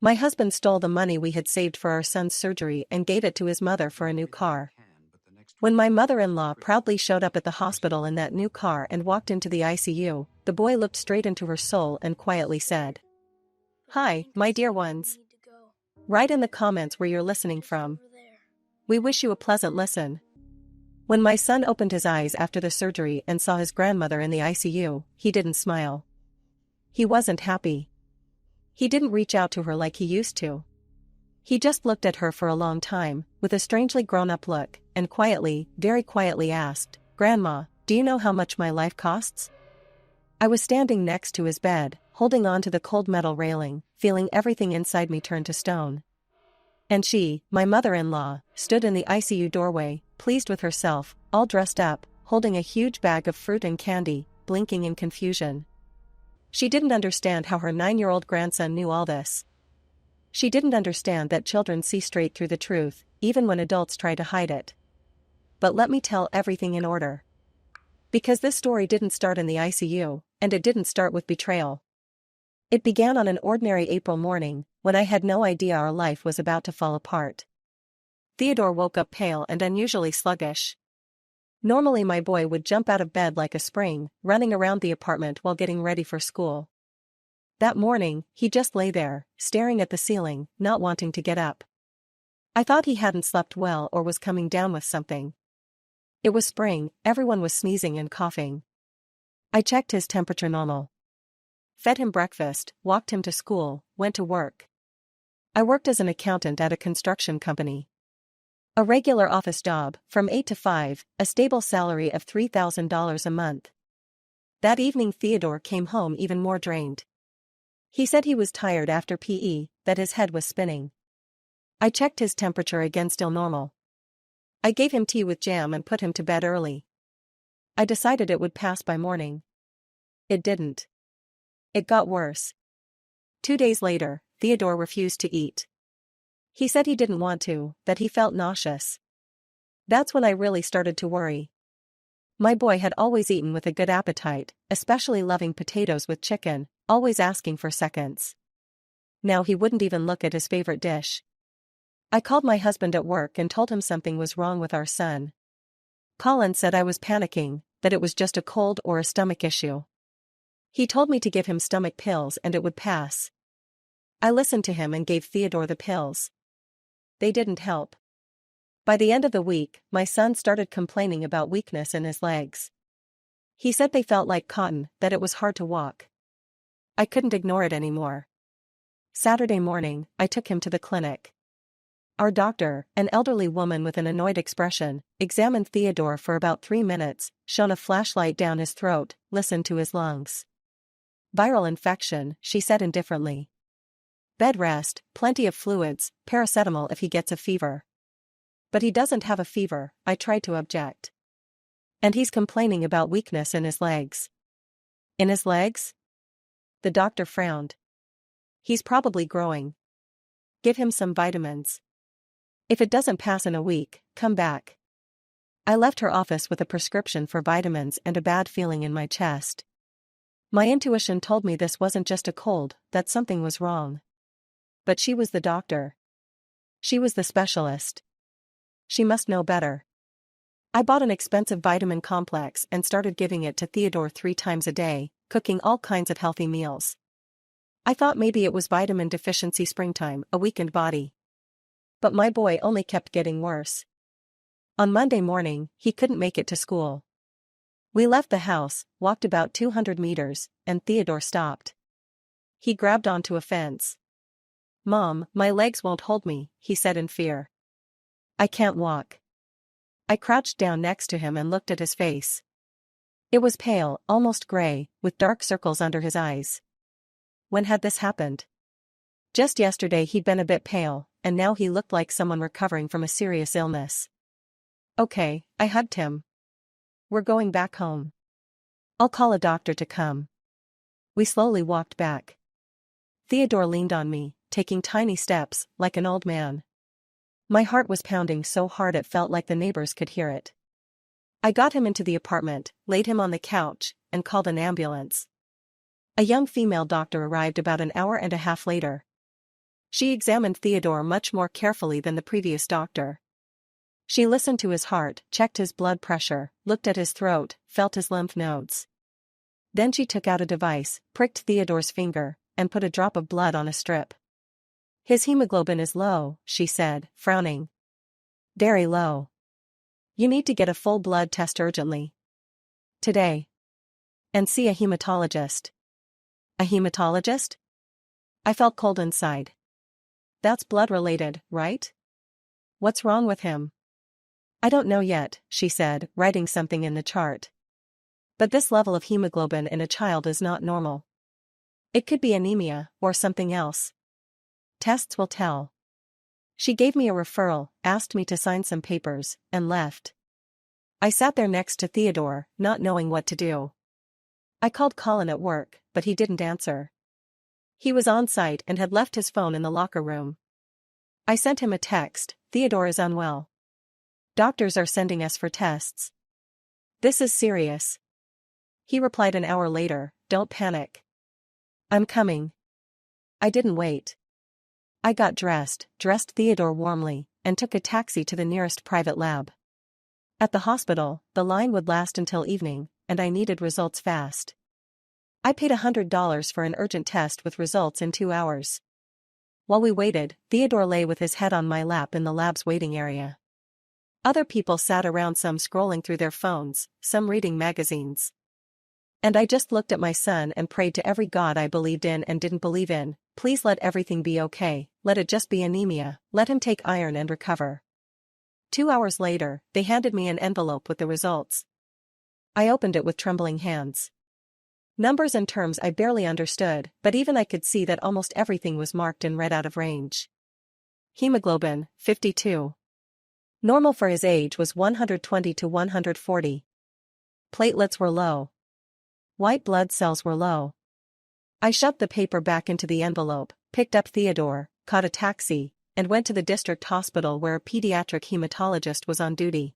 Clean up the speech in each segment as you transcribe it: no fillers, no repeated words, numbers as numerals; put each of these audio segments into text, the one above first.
My husband stole the money we had saved for our son's surgery and gave it to his mother for a new car. When my mother-in-law proudly showed up at the hospital in that new car and walked into the ICU, the boy looked straight into her soul and quietly said, "Hi, my dear ones. Write in the comments where you're listening from. We wish you a pleasant listen." When my son opened his eyes after the surgery and saw his grandmother in the ICU, he didn't smile. He wasn't happy. He didn't reach out to her like he used to. He just looked at her for a long time, with a strangely grown-up look, and quietly, very quietly asked, "Grandma, do you know how much my life costs?" I was standing next to his bed, holding on to the cold metal railing, feeling everything inside me turn to stone. And she, my mother-in-law, stood in the ICU doorway, pleased with herself, all dressed up, holding a huge bag of fruit and candy, blinking in confusion. She didn't understand how her 9-year-old grandson knew all this. She didn't understand that children see straight through the truth, even when adults try to hide it. But let me tell everything in order. Because this story didn't start in the ICU, and it didn't start with betrayal. It began on an ordinary April morning, when I had no idea our life was about to fall apart. Theodore woke up pale and unusually sluggish. Normally my boy would jump out of bed like a spring, running around the apartment while getting ready for school. That morning, he just lay there, staring at the ceiling, not wanting to get up. I thought he hadn't slept well or was coming down with something. It was spring, everyone was sneezing and coughing. I checked his temperature normal. Fed him breakfast, walked him to school, went to work. I worked as an accountant at a construction company. A regular office job, from 8 to 5, a stable salary of $3,000 a month. That evening Theodore came home even more drained. He said he was tired after PE, that his head was spinning. I checked his temperature again, still normal. I gave him tea with jam and put him to bed early. I decided it would pass by morning. It didn't. It got worse. 2 days later, Theodore refused to eat. He said he didn't want to, that he felt nauseous. That's when I really started to worry. My boy had always eaten with a good appetite, especially loving potatoes with chicken, always asking for seconds. Now he wouldn't even look at his favorite dish. I called my husband at work and told him something was wrong with our son. Colin said I was panicking, that it was just a cold or a stomach issue. He told me to give him stomach pills and it would pass. I listened to him and gave Theodore the pills. They didn't help. By the end of the week, my son started complaining about weakness in his legs. He said they felt like cotton, that it was hard to walk. I couldn't ignore it anymore. Saturday morning, I took him to the clinic. Our doctor, an elderly woman with an annoyed expression, examined Theodore for about 3 minutes, shone a flashlight down his throat, listened to his lungs. "Viral infection," she said indifferently. "Bed rest, plenty of fluids, paracetamol if he gets a fever." "But he doesn't have a fever," I tried to object. "And he's complaining about weakness in his legs." "In his legs?" The doctor frowned. "He's probably growing. Give him some vitamins. If it doesn't pass in a week, come back." I left her office with a prescription for vitamins and a bad feeling in my chest. My intuition told me this wasn't just a cold, that something was wrong. But she was the doctor. She was the specialist. She must know better. I bought an expensive vitamin complex and started giving it to Theodore 3 times a day, cooking all kinds of healthy meals. I thought maybe it was vitamin deficiency springtime, a weakened body. But my boy only kept getting worse. On Monday morning, he couldn't make it to school. We left the house, walked about 200 meters, and Theodore stopped. He grabbed onto a fence. "Mom, my legs won't hold me," he said in fear. "I can't walk." I crouched down next to him and looked at his face. It was pale, almost gray, with dark circles under his eyes. When had this happened? Just yesterday he'd been a bit pale, and now he looked like someone recovering from a serious illness. "Okay," I hugged him. "We're going back home. I'll call a doctor to come." We slowly walked back. Theodore leaned on me, taking tiny steps, like an old man. My heart was pounding so hard it felt like the neighbors could hear it. I got him into the apartment, laid him on the couch, and called an ambulance. A young female doctor arrived about an hour and a half later. She examined Theodore much more carefully than the previous doctor. She listened to his heart, checked his blood pressure, looked at his throat, felt his lymph nodes. Then she took out a device, pricked Theodore's finger, and put a drop of blood on a strip. "His hemoglobin is low," she said, frowning. "Very low. You need to get a full blood test urgently. Today. And see a hematologist." "A hematologist?" I felt cold inside. "That's blood-related, right? What's wrong with him?" "I don't know yet," she said, writing something in the chart. "But this level of hemoglobin in a child is not normal. It could be anemia, or something else. Tests will tell." She gave me a referral, asked me to sign some papers, and left. I sat there next to Theodore, not knowing what to do. I called Colin at work, but he didn't answer. He was on site and had left his phone in the locker room. I sent him a text, "Theodore is unwell. Doctors are sending us for tests. This is serious." He replied an hour later, "Don't panic. I'm coming." I didn't wait. I got dressed Theodore warmly, and took a taxi to the nearest private lab. At the hospital, the line would last until evening, and I needed results fast. I paid $100 for an urgent test with results in 2 hours. While we waited, Theodore lay with his head on my lap in the lab's waiting area. Other people sat around, some scrolling through their phones, some reading magazines. And I just looked at my son and prayed to every god I believed in and didn't believe in, "Please let everything be okay, let it just be anemia, let him take iron and recover." 2 hours later, they handed me an envelope with the results. I opened it with trembling hands. Numbers and terms I barely understood, but even I could see that almost everything was marked in red out of range. Hemoglobin, 52. Normal for his age was 120 to 140. Platelets were low. White blood cells were low. I shoved the paper back into the envelope, picked up Theodore, caught a taxi, and went to the district hospital where a pediatric hematologist was on duty.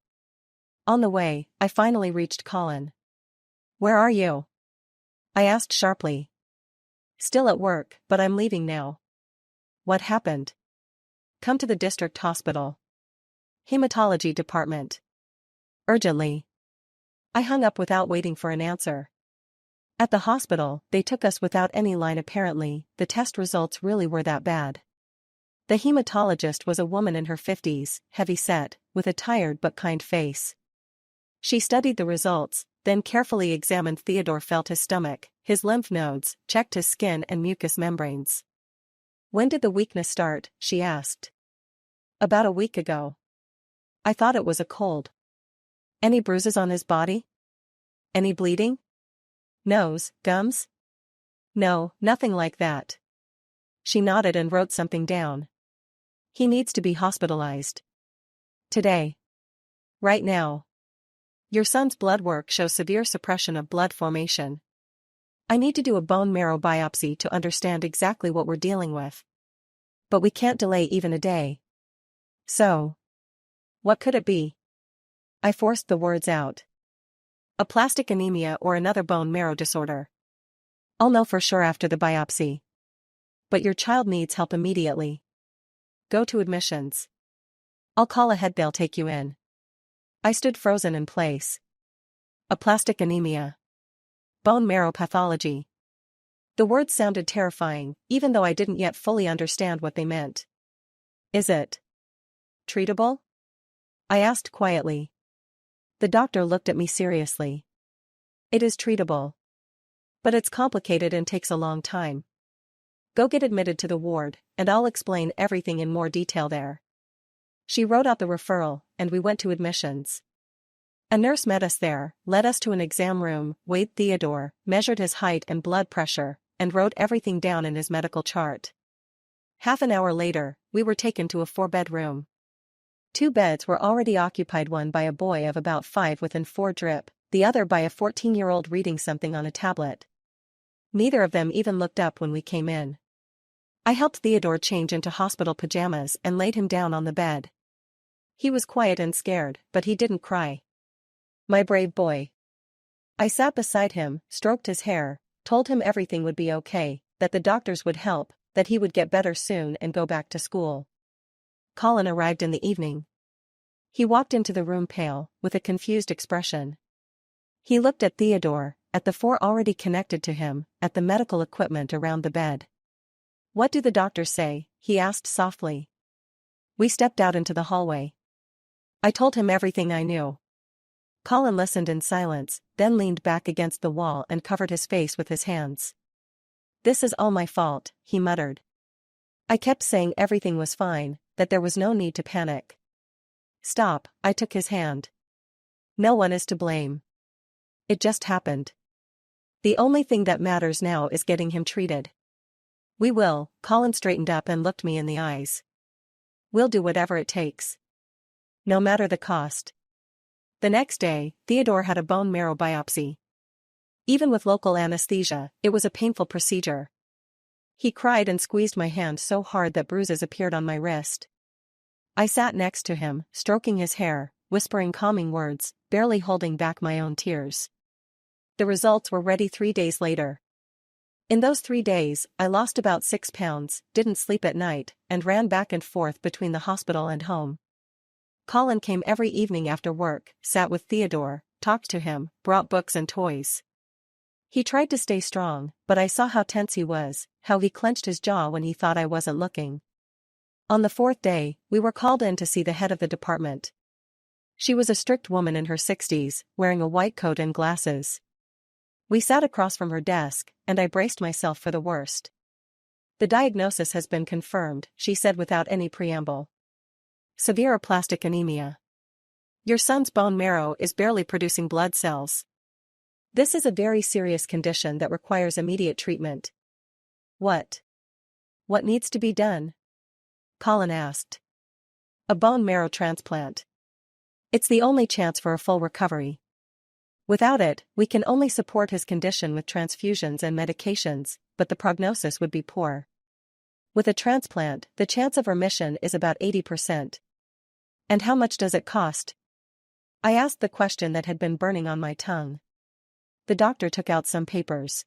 On the way, I finally reached Colin. "Where are you?" I asked sharply. "Still at work, but I'm leaving now." "What happened?" "Come to the district hospital. Hematology department. Urgently." I hung up without waiting for an answer. At the hospital, they took us without any line apparently. The test results really were that bad. The hematologist was a woman in her 50s, heavy-set, with a tired but kind face. She studied the results, then carefully examined Theodore, felt his stomach, his lymph nodes, checked his skin and mucous membranes. "When did the weakness start?" she asked. "About a week ago. I thought it was a cold." "Any bruises on his body? Any bleeding? Nose, gums?" "No, nothing like that." She nodded and wrote something down. "He needs to be hospitalized. Today. Right now. Your son's blood work shows severe suppression of blood formation. I need to do a bone marrow biopsy to understand exactly what we're dealing with. But we can't delay even a day. So. What could it be?" I forced the words out. "Aplastic anemia or another bone marrow disorder. I'll know for sure after the biopsy. But your child needs help immediately. Go to admissions. I'll call ahead, they'll take you in." I stood frozen in place. Aplastic anemia. Bone marrow pathology. The words sounded terrifying, even though I didn't yet fully understand what they meant. "Is it treatable?" I asked quietly. The doctor looked at me seriously. "It is treatable. But it's complicated and takes a long time. Go get admitted to the ward, and I'll explain everything in more detail there." She wrote out the referral, and we went to admissions. A nurse met us there, led us to an exam room, weighed Theodore, measured his height and blood pressure, and wrote everything down in his medical chart. Half an hour later, we were taken to a 4-bed room. 2 beds were already occupied, one by a boy of about 5 with an 4 drip, the other by a 14-year-old reading something on a tablet. Neither of them even looked up when we came in. I helped Theodore change into hospital pajamas and laid him down on the bed. He was quiet and scared, but he didn't cry. My brave boy. I sat beside him, stroked his hair, told him everything would be okay, that the doctors would help, that he would get better soon and go back to school. Colin arrived in the evening. He walked into the room pale, with a confused expression. He looked at Theodore, at the four already connected to him, at the medical equipment around the bed. "What do the doctors say?" he asked softly. We stepped out into the hallway. I told him everything I knew. Colin listened in silence, then leaned back against the wall and covered his face with his hands. "This is all my fault," he muttered. "I kept saying everything was fine, that there was no need to panic." "Stop," I took his hand. "No one is to blame. It just happened. The only thing that matters now is getting him treated." "We will," Colin straightened up and looked me in the eyes. "We'll do whatever it takes. No matter the cost." The next day, Theodore had a bone marrow biopsy. Even with local anesthesia, it was a painful procedure. He cried and squeezed my hand so hard that bruises appeared on my wrist. I sat next to him, stroking his hair, whispering calming words, barely holding back my own tears. The results were ready 3 days later. In those 3 days, I lost about 6 pounds, didn't sleep at night, and ran back and forth between the hospital and home. Colin came every evening after work, sat with Theodore, talked to him, brought books and toys. He tried to stay strong, but I saw how tense he was, how he clenched his jaw when he thought I wasn't looking. On the 4th day, we were called in to see the head of the department. She was a strict woman in her 60s, wearing a white coat and glasses. We sat across from her desk, and I braced myself for the worst. "The diagnosis has been confirmed," she said without any preamble. "Severe aplastic anemia. Your son's bone marrow is barely producing blood cells. This is a very serious condition that requires immediate treatment." What needs to be done?" Colin asked. "A bone marrow transplant. It's the only chance for a full recovery. Without it, we can only support his condition with transfusions and medications, but the prognosis would be poor. With a transplant, the chance of remission is about 80%. And how much does it cost?" I asked the question that had been burning on my tongue. The doctor took out some papers.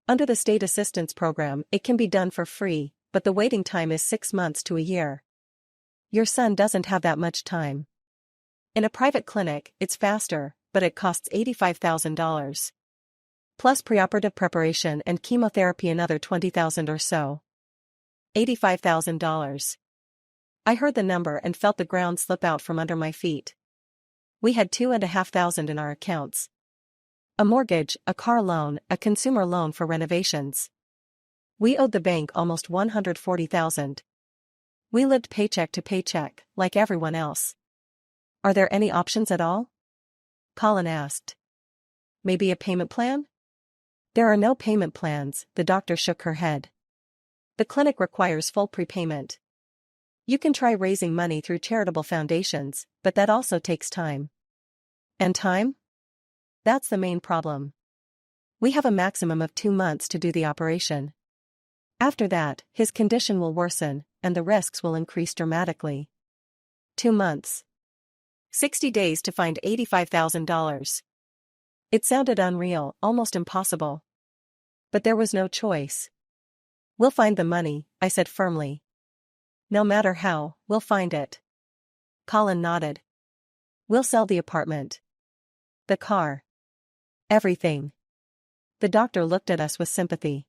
"Under the state assistance program, it can be done for free, but the waiting time is 6 months to a year. Your son doesn't have that much time. In a private clinic, it's faster, but it costs $85,000. Plus preoperative preparation and chemotherapy another $20,000 or so. $85,000. I heard the number and felt the ground slip out from under my feet. We had $2,500 in our accounts. A mortgage, a car loan, a consumer loan for renovations. We owed the bank almost $140,000. We lived paycheck to paycheck, like everyone else. "Are there any options at all?" Colin asked. "Maybe a payment plan?" "There are no payment plans," the doctor shook her head. "The clinic requires full prepayment. You can try raising money through charitable foundations, but that also takes time." "And time?" "That's the main problem. We have a maximum of 2 months to do the operation. After that, his condition will worsen, and the risks will increase dramatically." 2 months. 60 days to find $85,000. It sounded unreal, almost impossible. But there was no choice. "We'll find the money," I said firmly. "No matter how, we'll find it." Colin nodded. "We'll sell the apartment. The car. Everything." The doctor looked at us with sympathy.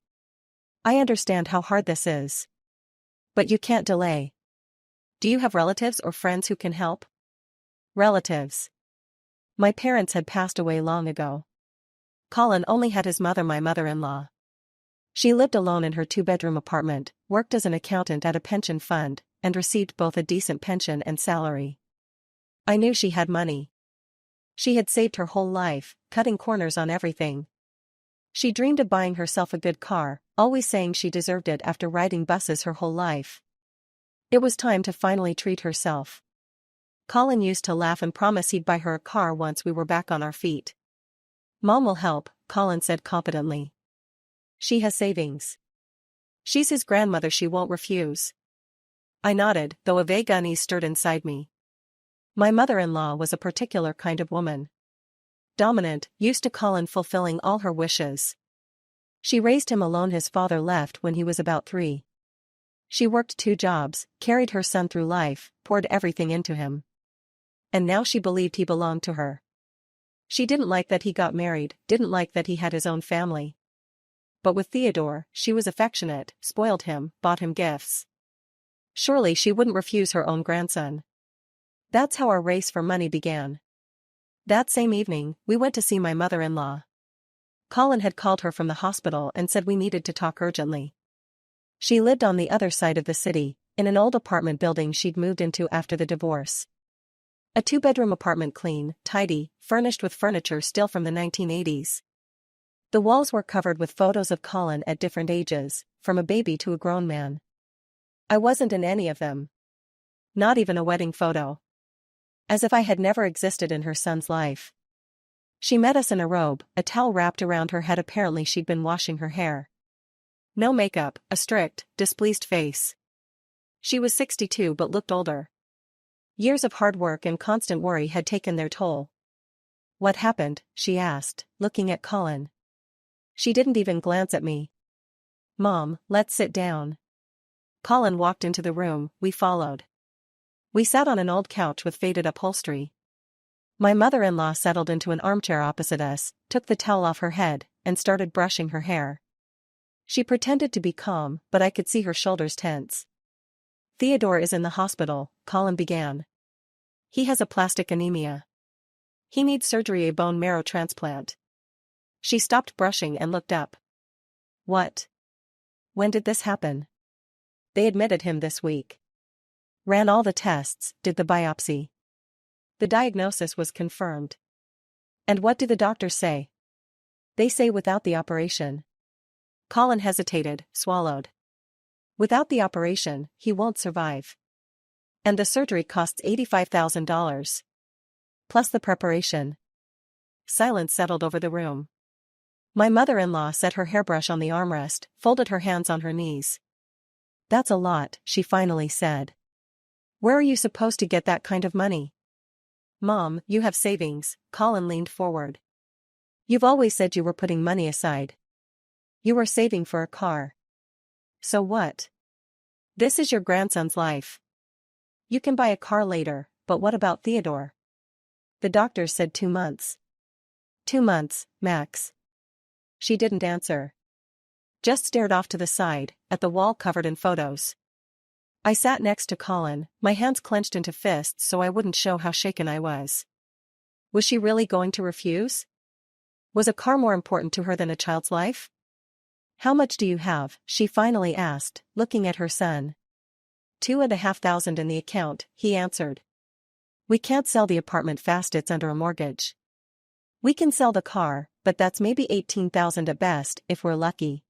"I understand how hard this is. But you can't delay. Do you have relatives or friends who can help?" "Relatives. My parents had passed away long ago. Colin only had his mother, my mother-in-law. She lived alone in her 2-bedroom apartment, worked as an accountant at a pension fund, and received both a decent pension and salary. I knew she had money. She had saved her whole life, cutting corners on everything. She dreamed of buying herself a good car, always saying she deserved it after riding buses her whole life. It was time to finally treat herself. Colin used to laugh and promise he'd buy her a car once we were back on our feet. "Mom will help," Colin said confidently. "She has savings. She's his grandmother, she won't refuse." I nodded, though a vague unease stirred inside me. My mother-in-law was a particular kind of woman. Dominant, used to Colin fulfilling all her wishes. She raised him alone. His father left when he was about 3. She worked 2 jobs, carried her son through life, poured everything into him. And now she believed he belonged to her. She didn't like that he got married, didn't like that he had his own family. But with Theodore, she was affectionate, spoiled him, bought him gifts. Surely she wouldn't refuse her own grandson. That's how our race for money began. That same evening, we went to see my mother-in-law. Colin had called her from the hospital and said we needed to talk urgently. She lived on the other side of the city, in an old apartment building she'd moved into after the divorce. A 2-bedroom apartment, clean, tidy, furnished with furniture still from the 1980s. The walls were covered with photos of Colin at different ages, from a baby to a grown man. I wasn't in any of them. Not even a wedding photo. As if I had never existed in her son's life. She met us in a robe, a towel wrapped around her head. Apparently she'd been washing her hair. No makeup, a strict, displeased face. She was 62 but looked older. Years of hard work and constant worry had taken their toll. "What happened?" she asked, looking at Colin. She didn't even glance at me. "Mom, let's sit down." Colin walked into the room, we followed. We sat on an old couch with faded upholstery. My mother-in-law settled into an armchair opposite us, took the towel off her head, and started brushing her hair. She pretended to be calm, but I could see her shoulders tense. "Theodore is in the hospital," Colin began. "He has aplastic anemia. He needs surgery, a bone marrow transplant." She stopped brushing and looked up. "What? When did this happen?" "They admitted him this week. Ran all the tests, did the biopsy. The diagnosis was confirmed." "And what do the doctors say?" "They say without the operation." Colin hesitated, swallowed. "Without the operation, he won't survive. And the surgery costs $85,000. Plus the preparation." Silence settled over the room. My mother-in-law set her hairbrush on the armrest, folded her hands on her knees. "That's a lot," she finally said. "Where are you supposed to get that kind of money?" "Mom, you have savings," Colin leaned forward. "You've always said you were putting money aside. You were saving for a car. So what? This is your grandson's life. You can buy a car later, but what about Theodore?" "The doctor said 2 months. 2 months, max." She didn't answer. Just stared off to the side, at the wall covered in photos. I sat next to Colin, my hands clenched into fists so I wouldn't show how shaken I was. Was she really going to refuse? Was a car more important to her than a child's life? "How much do you have?" she finally asked, looking at her son. $2,500 in the account, he answered. "We can't sell the apartment fast, it's under a mortgage. We can sell the car, but that's maybe $18,000 at best, if we're lucky.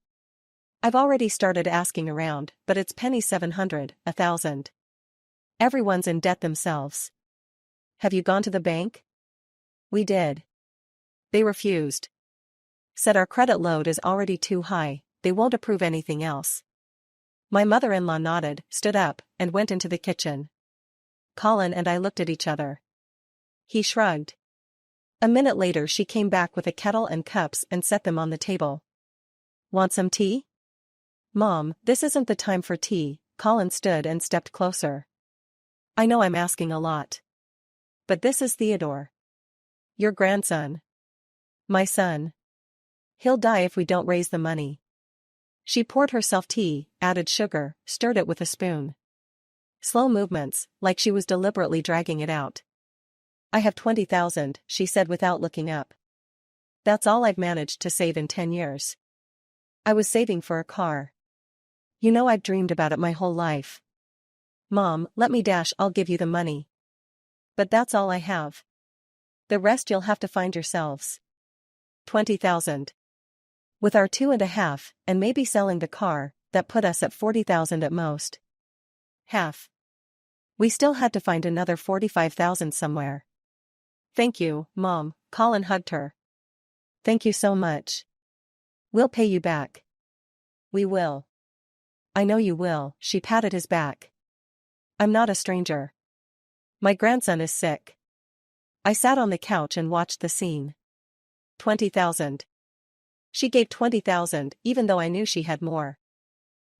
I've already started asking around, but it's penny 700, 1,000. Everyone's in debt themselves." "Have you gone to the bank?" "We did. They refused. Said our credit load is already too high, they won't approve anything else." My mother-in-law nodded, stood up, and went into the kitchen. Colin and I looked at each other. He shrugged. A minute later she came back with a kettle and cups and set them on the table. "Want some tea?" "Mom, this isn't the time for tea." Colin stood and stepped closer. "I know I'm asking a lot. But this is Theodore. Your grandson. My son. He'll die if we don't raise the money." She poured herself tea, added sugar, stirred it with a spoon. Slow movements, like she was deliberately dragging it out. "I have 20,000, she said without looking up. "That's all I've managed to save in 10 years. I was saving for a car. You know I've dreamed about it my whole life." "Mom, let me dash, I'll give you the money. But that's all I have. The rest you'll have to find yourselves." 20,000. With our 2.5, and maybe selling the car, that put us at 40,000 at most. Half. We still had to find another 45,000 somewhere. "Thank you, Mom," Colin hugged her. "Thank you so much. We'll pay you back." "We will." "I know you will," she patted his back. "I'm not a stranger. My grandson is sick." I sat on the couch and watched the scene. 20,000. She gave 20,000, even though I knew she had more.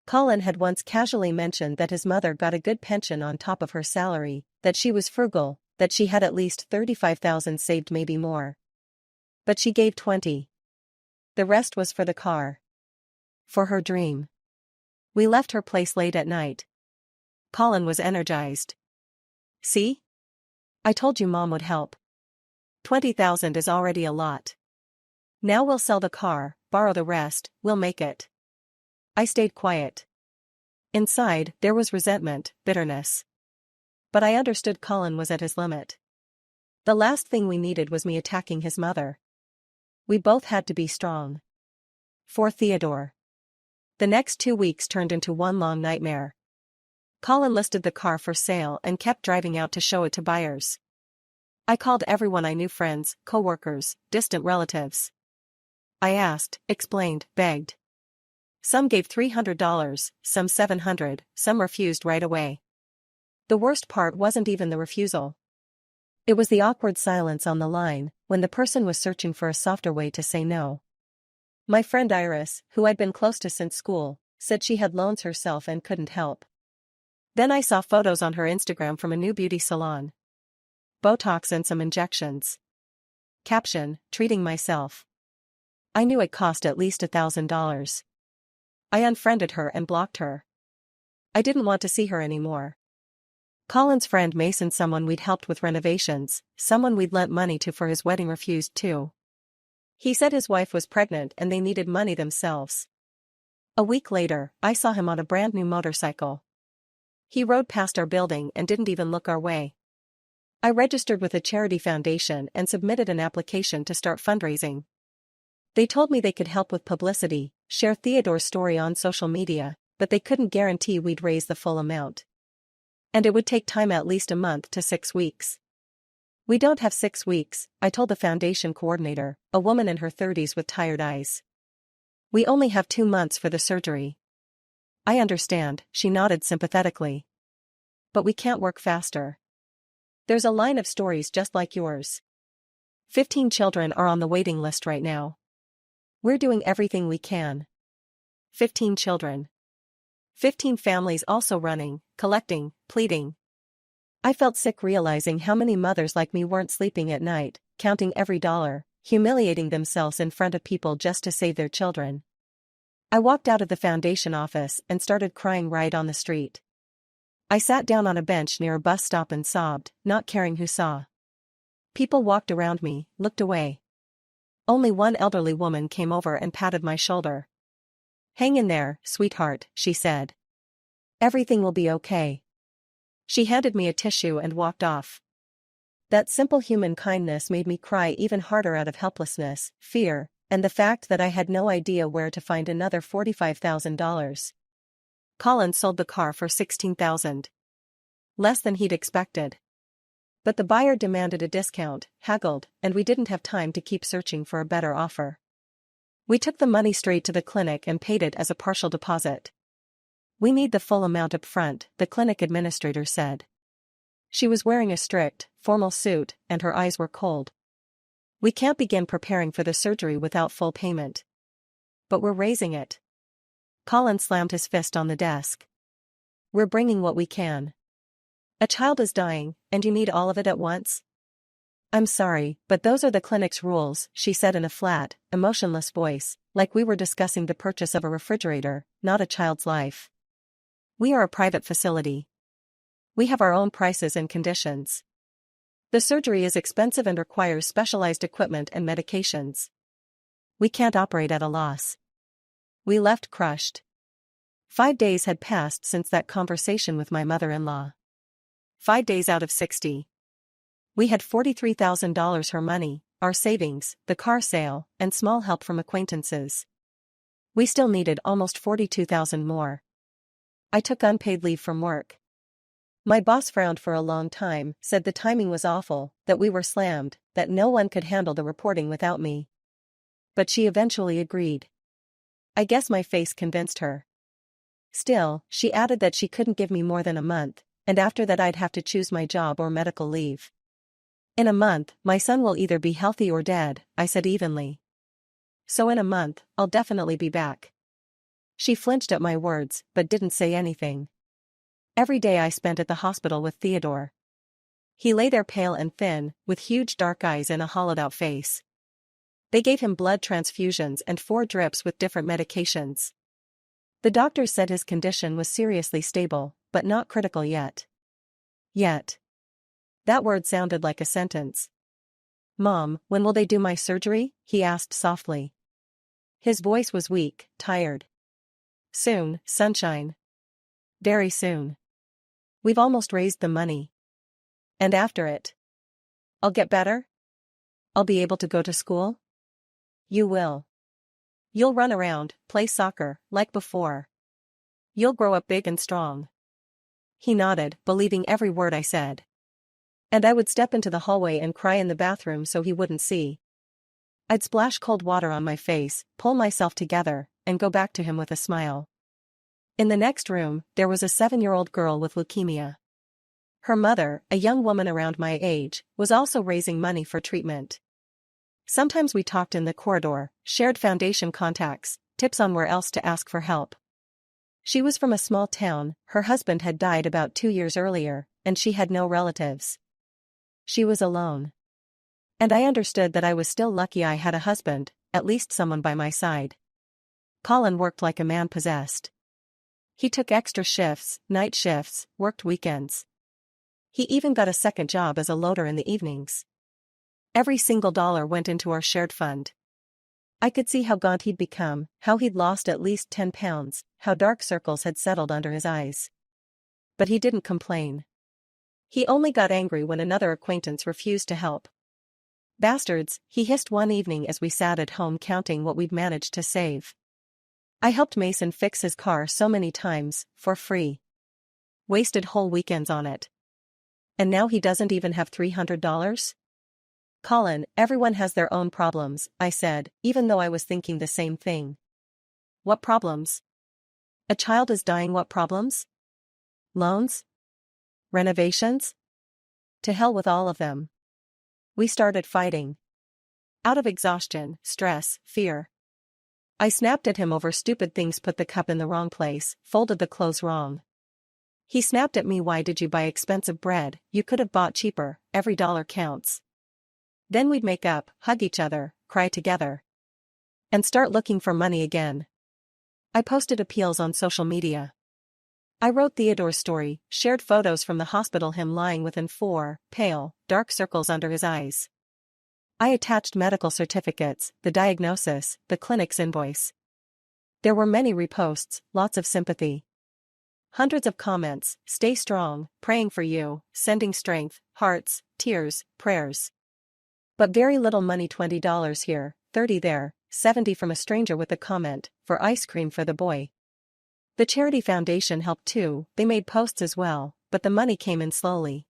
Colin had once casually mentioned that his mother got a good pension on top of her salary, that she was frugal, that she had at least 35,000 saved, maybe more. But she gave 20. The rest was for the car. For her dream. We left her place late at night. Colin was energized. See? I told you Mom would help. 20,000 is already a lot. Now we'll sell the car, borrow the rest, we'll make it. I stayed quiet. Inside, there was resentment, bitterness. But I understood Colin was at his limit. The last thing we needed was me attacking his mother. We both had to be strong. For Theodore. The next 2 weeks turned into one long nightmare. Colin listed the car for sale and kept driving out to show it to buyers. I called everyone I knew, friends, co-workers, distant relatives. I asked, explained, begged. Some gave $300, some $700, some refused right away. The worst part wasn't even the refusal. It was the awkward silence on the line, when the person was searching for a softer way to say no. My friend Iris, who I'd been close to since school, said she had loans herself and couldn't help. Then I saw photos on her Instagram from a new beauty salon. Botox and some injections. Caption, treating myself. I knew it cost at least $1,000. I unfriended her and blocked her. I didn't want to see her anymore. Colin's friend Mason, someone we'd helped with renovations, someone we'd lent money to for his wedding, refused too. He said his wife was pregnant and they needed money themselves. A week later, I saw him on a brand new motorcycle. He rode past our building and didn't even look our way. I registered with a charity foundation and submitted an application to start fundraising. They told me they could help with publicity, share Theodore's story on social media, but they couldn't guarantee we'd raise the full amount. And it would take time, at least a month to 6 weeks. We don't have 6 weeks, I told the foundation coordinator, a woman in her 30s with tired eyes. We only have 2 months for the surgery. I understand, she nodded sympathetically. But we can't work faster. There's a line of stories just like yours. 15 children are on the waiting list right now. We're doing everything we can. 15 children. 15 families also running, collecting, pleading. I felt sick realizing how many mothers like me weren't sleeping at night, counting every dollar, humiliating themselves in front of people just to save their children. I walked out of the foundation office and started crying right on the street. I sat down on a bench near a bus stop and sobbed, not caring who saw. People walked around me, looked away. Only one elderly woman came over and patted my shoulder. "Hang in there, sweetheart," she said. "Everything will be okay." She handed me a tissue and walked off. That simple human kindness made me cry even harder out of helplessness, fear, and the fact that I had no idea where to find another $45,000. Colin sold the car for $16,000. Less than he'd expected. But the buyer demanded a discount, haggled, and we didn't have time to keep searching for a better offer. We took the money straight to the clinic and paid it as a partial deposit. "We need the full amount up front," the clinic administrator said. She was wearing a strict, formal suit, and her eyes were cold. "We can't begin preparing for the surgery without full payment. But we're raising it." Colin slammed his fist on the desk. "We're bringing what we can. A child is dying, and you need all of it at once?" "I'm sorry, but those are the clinic's rules," she said in a flat, emotionless voice, like we were discussing the purchase of a refrigerator, not a child's life. "We are a private facility. We have our own prices and conditions. The surgery is expensive and requires specialized equipment and medications. We can't operate at a loss." We left crushed. 5 days had passed since that conversation with my mother-in-law. 5 days out of 60. We had $43,000, her money, our savings, the car sale, and small help from acquaintances. We still needed almost $42,000 more. I took unpaid leave from work. My boss frowned for a long time, said the timing was awful, that we were slammed, that no one could handle the reporting without me. But she eventually agreed. I guess my face convinced her. Still, she added that she couldn't give me more than a month, and after that I'd have to choose my job or medical leave. "In a month, my son will either be healthy or dead," I said evenly. "So in a month, I'll definitely be back." She flinched at my words, but didn't say anything. Every day I spent at the hospital with Theodore. He lay there pale and thin, with huge dark eyes and a hollowed-out face. They gave him blood transfusions and 4 drips with different medications. The doctors said his condition was seriously stable, but not critical yet. Yet. That word sounded like a sentence. "Mom, when will they do my surgery?" he asked softly. His voice was weak, tired. "Soon, sunshine. Very soon. We've almost raised the money. And after it, I'll get better? I'll be able to go to school? You will. You'll run around, play soccer, like before. You'll grow up big and strong." He nodded, believing every word I said. And I would step into the hallway and cry in the bathroom so he wouldn't see. I'd splash cold water on my face, pull myself together, and go back to him with a smile. In the next room, there was a 7-year-old girl with leukemia. Her mother, a young woman around my age, was also raising money for treatment. Sometimes we talked in the corridor, shared foundation contacts, tips on where else to ask for help. She was from a small town, her husband had died about 2 years earlier, and she had no relatives. She was alone. And I understood that I was still lucky I had a husband, at least someone by my side. Colin worked like a man possessed. He took extra shifts, night shifts, worked weekends. He even got a second job as a loader in the evenings. Every single dollar went into our shared fund. I could see how gaunt he'd become, how he'd lost at least 10 pounds, how dark circles had settled under his eyes. But he didn't complain. He only got angry when another acquaintance refused to help. "Bastards," he hissed one evening as we sat at home counting what we'd managed to save. I helped Mason fix his car so many times, for free. Wasted whole weekends on it. And now he doesn't even have $300? "Colin, everyone has their own problems," I said, even though I was thinking the same thing. "What problems? A child is dying. What problems? Loans? Renovations? To hell with all of them." We started fighting. Out of exhaustion, stress, fear. I snapped at him over stupid things, put the cup in the wrong place, folded the clothes wrong. He snapped at me, "Why did you buy expensive bread? You could have bought cheaper, every dollar counts." Then we'd make up, hug each other, cry together. And start looking for money again. I posted appeals on social media. I wrote Theodore's story, shared photos from the hospital, him lying within 4, pale, dark circles under his eyes. I attached medical certificates, the diagnosis, the clinic's invoice. There were many reposts, lots of sympathy. Hundreds of comments, "Stay strong, praying for you, sending strength, hearts, tears, prayers." But very little money, $20 here, 30 there, 70 from a stranger with the comment, "For ice cream for the boy." The charity foundation helped too, they made posts as well, but the money came in slowly.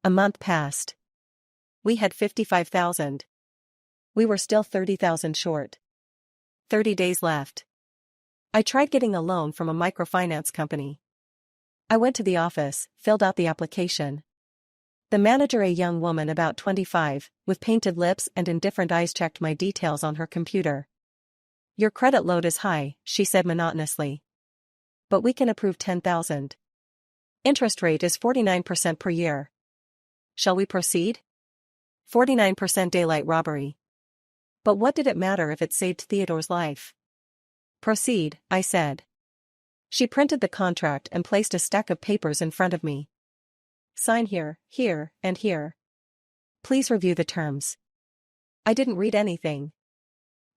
A month passed. We had 55,000. We were still 30,000 short. 30 days left. I tried getting a loan from a microfinance company. I went to the office, filled out the application. The manager, a young woman about 25, with painted lips and indifferent eyes, checked my details on her computer. "Your credit load is high," she said monotonously. "But we can approve 10,000. Interest rate is 49% per year. Shall we proceed?" 49% daylight robbery. But what did it matter if it saved Theodore's life? "Proceed," I said. She printed the contract and placed a stack of papers in front of me. "Sign here, here, and here. Please review the terms." I didn't read anything.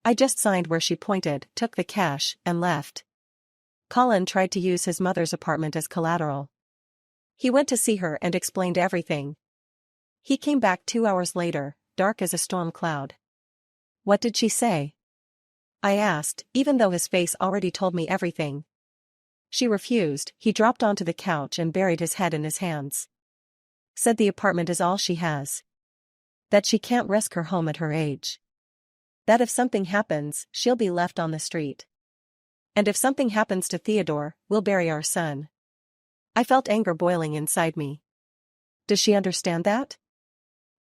I just signed where she pointed, took the cash, and left. Colin tried to use his mother's apartment as collateral. He went to see her and explained everything. He came back 2 hours later, dark as a storm cloud. "What did she say?" I asked, even though his face already told me everything. "She refused." He dropped onto the couch and buried his head in his hands. "Said the apartment is all she has. That she can't risk her home at her age. That if something happens, she'll be left on the street. And if something happens to Theodore, we'll bury our son." I felt anger boiling inside me. Does she understand that?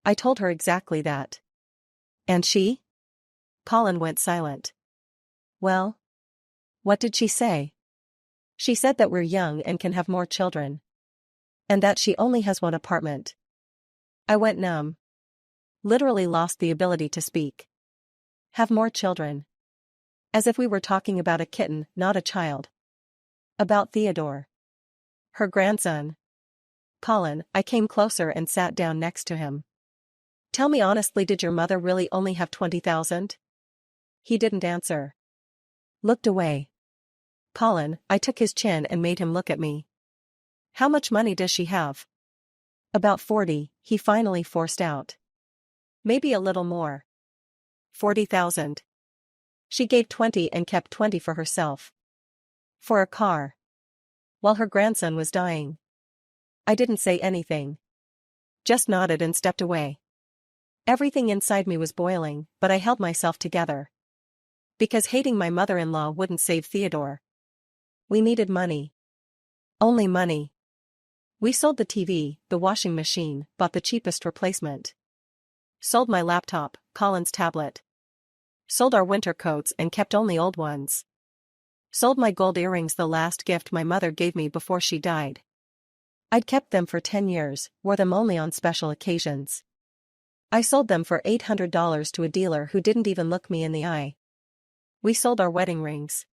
I told her exactly that. And she? Colin went silent. "Well, What did she say? She said that we're young and can have more children. And that she only has one apartment. I went numb. Literally lost the ability to speak. Have more children. As if we were talking about a kitten, not a child. About Theodore. Her grandson. Colin, I came closer and sat down next to him. Tell me honestly, did your mother really only have 20,000? He didn't answer. Looked away. Colin, I took his chin and made him look at me. How much money does she have? About 40, he finally forced out. Maybe a little more. 40,000. She gave 20 and kept 20 for herself. For a car. While her grandson was dying. I didn't say anything. Just nodded and stepped away. Everything inside me was boiling, but I held myself together. Because hating my mother-in-law wouldn't save Theodore. We needed money. Only money. We sold the TV, the washing machine, bought the cheapest replacement. Sold my laptop, Colin's tablet. Sold our winter coats and kept only old ones. Sold my gold earrings, the last gift my mother gave me before she died. I'd kept them for 10 years, wore them only on special occasions. I sold them for $800 to a dealer who didn't even look me in the eye. We sold our wedding rings.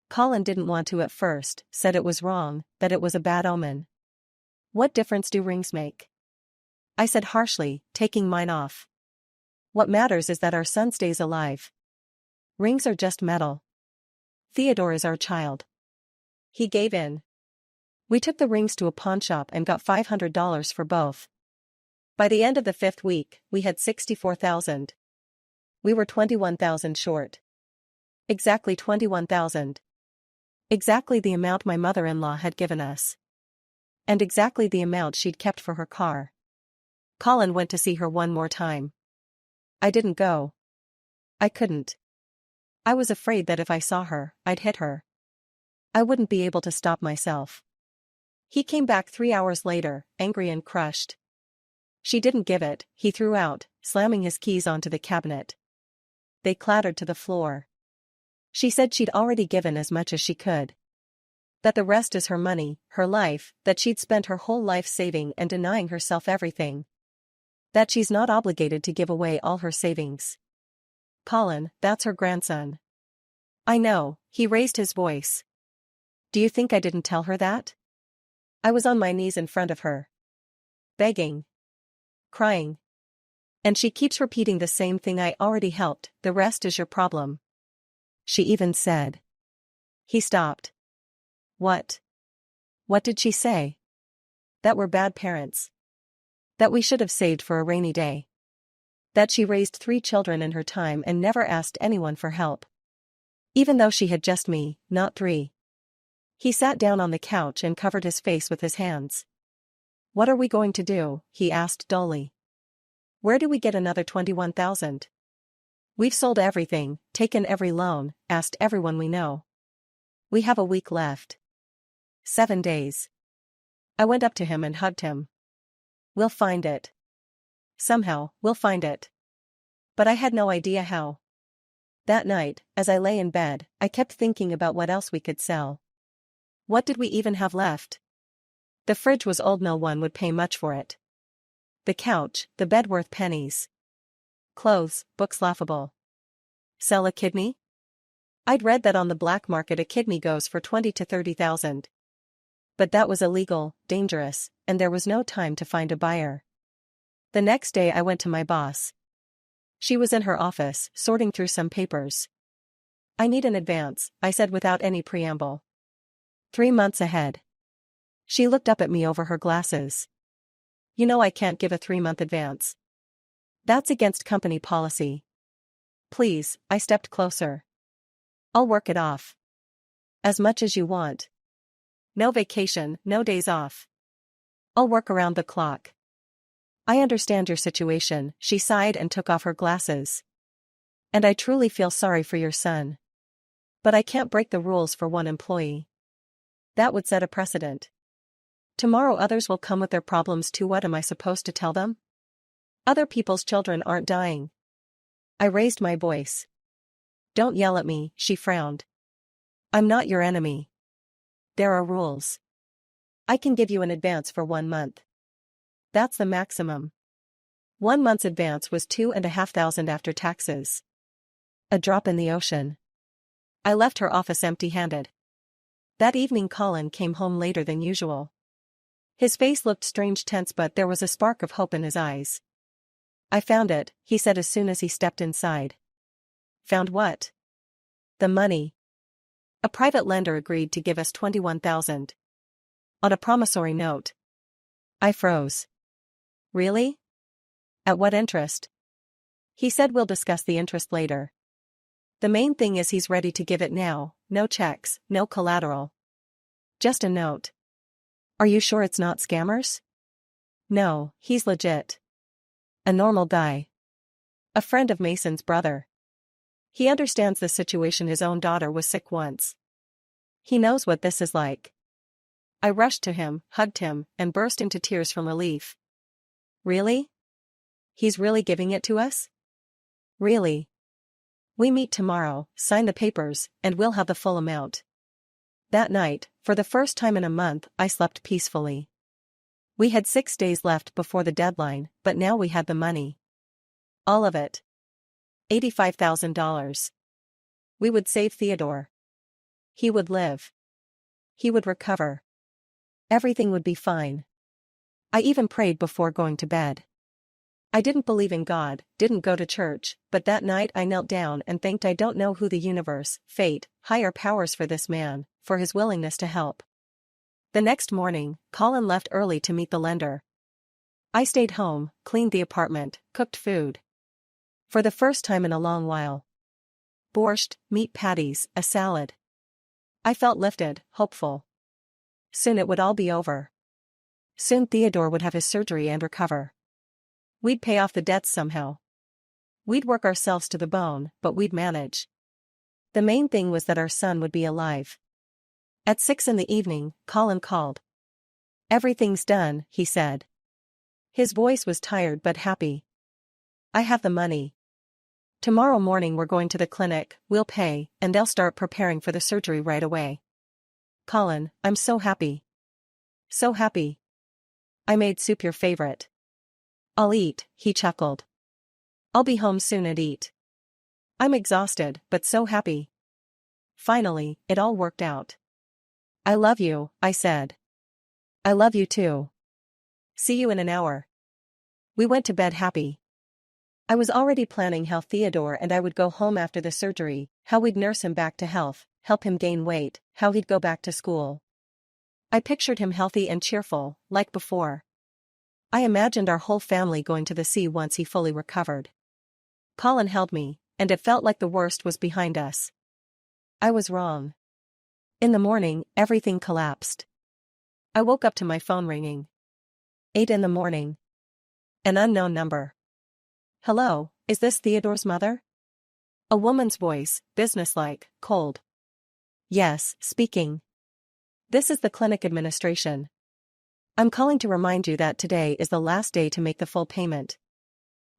Colin didn't want to at first, said it was wrong, that it was a bad omen. What difference do rings make? I said harshly, taking mine off. What matters is that our son stays alive. Rings are just metal. Theodore is our child. He gave in. We took the rings to a pawn shop and got $500 for both. By the end of the 5th week, we had 64,000. We were 21,000 short. Exactly 21,000. Exactly the amount my mother-in-law had given us. And exactly the amount she'd kept for her car. Colin went to see her one more time. I didn't go. I couldn't. I was afraid that if I saw her, I'd hit her. I wouldn't be able to stop myself. He came back 3 hours later, angry and crushed. She didn't give it, he threw out, slamming his keys onto the cabinet. They clattered to the floor. She said she'd already given as much as she could. That the rest is her money, her life, that she'd spent her whole life saving and denying herself everything. That she's not obligated to give away all her savings. Colin, that's her grandson. I know, he raised his voice. Do you think I didn't tell her that? I was on my knees in front of her. Begging. Crying. And she keeps repeating the same thing I already helped, the rest is your problem. She even said. He stopped. What? What did she say? That we're bad parents. That we should have saved for a rainy day. That she raised 3 children in her time and never asked anyone for help. Even though she had just me, not 3. He sat down on the couch and covered his face with his hands. What are we going to do? He asked dully. Where do we get another 21,000? We've sold everything, taken every loan, asked everyone we know. We have a week left. 7 days. I went up to him and hugged him. We'll find it. Somehow, we'll find it. But I had no idea how. That night, as I lay in bed, I kept thinking about what else we could sell. What did we even have left? The fridge was old, no one would pay much for it. The couch, the bed worth pennies. Clothes, books laughable. Sell a kidney? I'd read that on the black market a kidney goes for 20 to 30,000. But that was illegal, dangerous, and there was no time to find a buyer. The next day I went to my boss. She was in her office, sorting through some papers. I need an advance, I said without any preamble. 3 months ahead. She looked up at me over her glasses. You know I can't give a 3-month advance. That's against company policy. Please, I stepped closer. I'll work it off. As much as you want. No vacation, no days off. I'll work around the clock. I understand your situation, she sighed and took off her glasses. And I truly feel sorry for your son. But I can't break the rules for one employee. That would set a precedent. Tomorrow others will come with their problems too. What am I supposed to tell them? Other people's children aren't dying. I raised my voice. Don't yell at me, she frowned. I'm not your enemy. There are rules. I can give you an advance for 1 month. That's the maximum. 1 month's advance was $2,500 after taxes. A drop in the ocean. I left her office empty-handed. That evening Colin came home later than usual. His face looked strange tense, but there was a spark of hope in his eyes. I found it, he said as soon as he stepped inside. Found what? The money. A private lender agreed to give us $21,000. On a promissory note. I froze. Really? At what interest? He said we'll discuss the interest later. The main thing is he's ready to give it now, no checks, no collateral. Just a note. Are you sure it's not scammers? No, he's legit. A normal guy. A friend of Mason's brother. He understands the situation. His own daughter was sick once. He knows what this is like. I rushed to him, hugged him, and burst into tears from relief. Really? He's really giving it to us? Really? We meet tomorrow, sign the papers, and we'll have the full amount. That night, for the first time in a month, I slept peacefully. We had 6 days left before the deadline, but now we had the money. All of it. $85,000. We would save Theodore. He would live. He would recover. Everything would be fine. I even prayed before going to bed. I didn't believe in God, didn't go to church, but that night I knelt down and thanked I don't know who, the universe, fate, higher powers, for this man, for his willingness to help. The next morning, Colin left early to meet the lender. I stayed home, cleaned the apartment, cooked food. For the first time in a long while. Borscht, meat patties, a salad. I felt lifted, hopeful. Soon it would all be over. Soon Theodore would have his surgery and recover. We'd pay off the debts somehow. We'd work ourselves to the bone, but we'd manage. The main thing was that our son would be alive. At 6 p.m, Colin called. Everything's done, he said. His voice was tired but happy. I have the money. Tomorrow morning we're going to the clinic, we'll pay, and they'll start preparing for the surgery right away. Colin, I'm so happy. So happy. I made soup your favorite. I'll eat, he chuckled. I'll be home soon and eat. I'm exhausted, but so happy. Finally, it all worked out. I love you, I said. I love you too. See you in an hour. We went to bed happy. I was already planning how Theodore and I would go home after the surgery, how we'd nurse him back to health, help him gain weight, how he'd go back to school. I pictured him healthy and cheerful, like before. I imagined our whole family going to the sea once he fully recovered. Colin held me, and it felt like the worst was behind us. I was wrong. In the morning, everything collapsed. I woke up to my phone ringing. 8 a.m. An unknown number. Hello, is this Theodore's mother? A woman's voice, businesslike, cold. Yes, speaking. This is the clinic administration. I'm calling to remind you that today is the last day to make the full payment.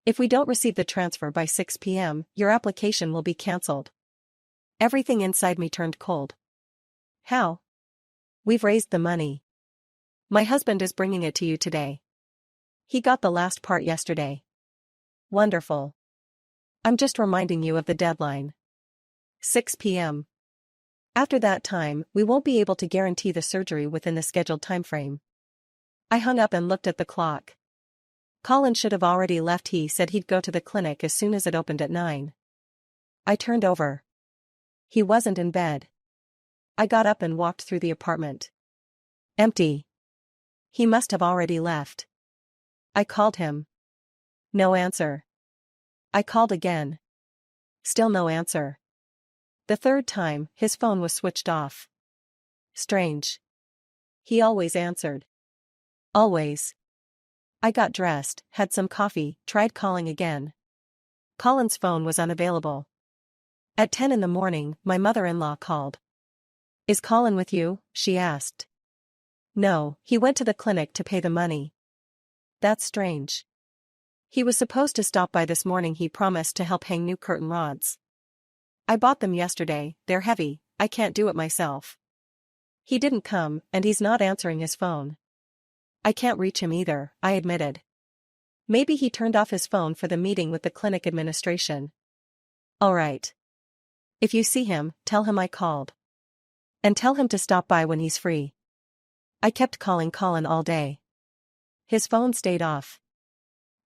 If we don't receive the transfer by 6 p.m., your application will be cancelled. Everything inside me turned cold. How? We've raised the money. My husband is bringing it to you today. He got the last part yesterday. Wonderful. I'm just reminding you of the deadline. 6 p.m. After that time, we won't be able to guarantee the surgery within the scheduled timeframe. I hung up and looked at the clock. Colin should have already left. He said he'd go to the clinic as soon as it opened at 9. I turned over. He wasn't in bed. I got up and walked through the apartment. Empty. He must have already left. I called him. No answer. I called again. Still no answer. The third time, his phone was switched off. Strange. He always answered. Always. I got dressed, had some coffee, tried calling again. Colin's phone was unavailable. At 10 a.m, my mother-in-law called. Is Colin with you? She asked. No, he went to the clinic to pay the money. That's strange. He was supposed to stop by this morning. He promised to help hang new curtain rods. I bought them yesterday, they're heavy, I can't do it myself. He didn't come, and he's not answering his phone. I can't reach him either, I admitted. Maybe he turned off his phone for the meeting with the clinic administration. All right. If you see him, tell him I called. And tell him to stop by when he's free. I kept calling Colin all day. His phone stayed off.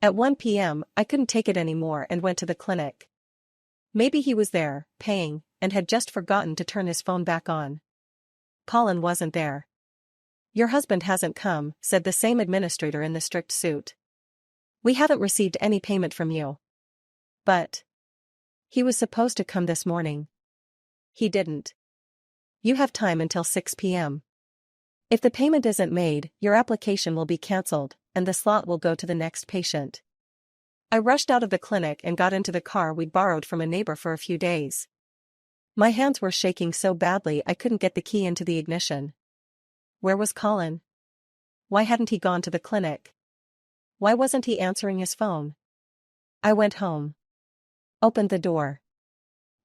At 1 p.m., I couldn't take it anymore and went to the clinic. Maybe he was there, paying, and had just forgotten to turn his phone back on. Colin wasn't there. Your husband hasn't come, said the same administrator in the strict suit. We haven't received any payment from you. But he was supposed to come this morning. He didn't. You have time until 6 p.m. If the payment isn't made, your application will be cancelled, and the slot will go to the next patient. I rushed out of the clinic and got into the car we'd borrowed from a neighbor for a few days. My hands were shaking so badly I couldn't get the key into the ignition. Where was Colin? Why hadn't he gone to the clinic? Why wasn't he answering his phone? I went home. Opened the door.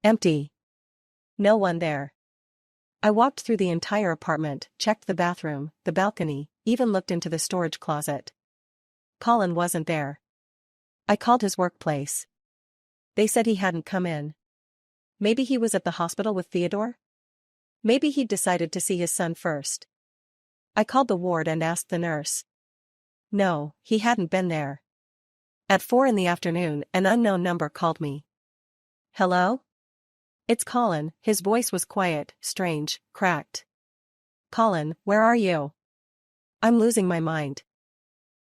Empty. No one there. I walked through the entire apartment, checked the bathroom, the balcony, even looked into the storage closet. Colin wasn't there. I called his workplace. They said he hadn't come in. Maybe he was at the hospital with Theodore? Maybe he'd decided to see his son first. I called the ward and asked the nurse. No, he hadn't been there. At 4 p.m, an unknown number called me. Hello? It's Colin. His voice was quiet, strange, cracked. Colin, where are you? I'm losing my mind.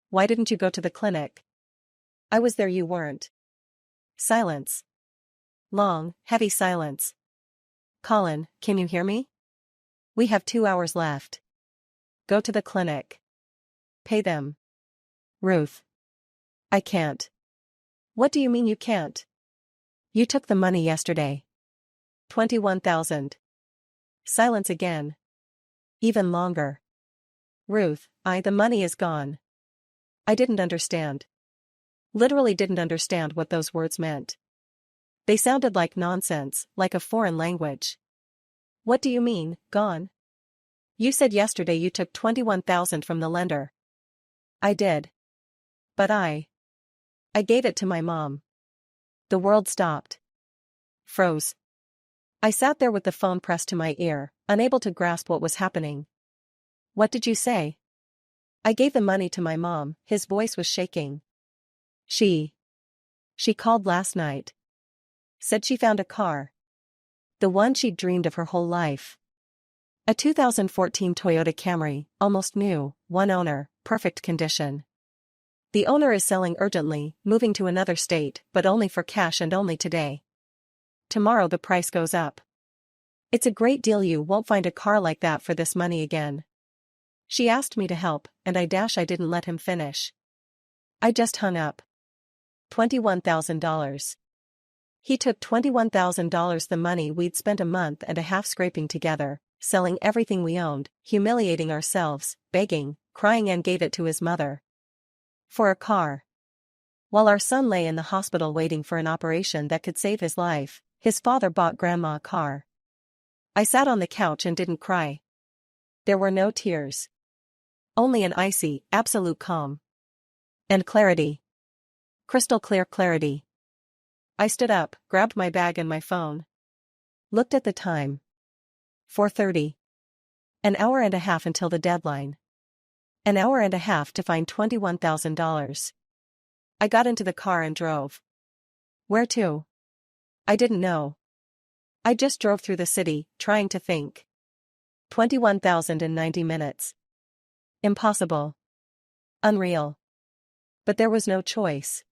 Why didn't you go to the clinic? I was there, you weren't. Silence. Long, heavy silence. Colin, can you hear me? We have 2 hours left. Go to the clinic. Pay them. Ruth. I can't. What do you mean you can't? You took the money yesterday. 21,000. Silence again. Even longer. Ruth, the money is gone. I didn't understand. Literally didn't understand what those words meant. They sounded like nonsense, like a foreign language. What do you mean, gone? You said yesterday you took 21,000 from the lender. I did. But I gave it to my mom. The world stopped. Froze. I sat there with the phone pressed to my ear, unable to grasp what was happening. What did you say? I gave the money to my mom, his voice was shaking. She called last night. Said she found a car. The one she'd dreamed of her whole life. A 2014 Toyota Camry, almost new, one owner, perfect condition. The owner is selling urgently, moving to another state, but only for cash and only today. Tomorrow the price goes up. It's a great deal, you won't find a car like that for this money again. She asked me to help, and I didn't let him finish. I just hung up. $21,000. He took $21,000, the money we'd spent a month and a half scraping together, selling everything we owned, humiliating ourselves, begging, crying, and gave it to his mother. For a car. While our son lay in the hospital waiting for an operation that could save his life, his father bought Grandma a car. I sat on the couch and didn't cry. There were no tears. Only an icy, absolute calm. And clarity. Crystal clear clarity. I stood up, grabbed my bag and my phone. Looked at the time. 4:30. An hour and a half until the deadline. An hour and a half to find $21,000. I got into the car and drove. Where to? I didn't know. I just drove through the city, trying to think. 21,000 in 90 minutes. Impossible. Unreal. But there was no choice.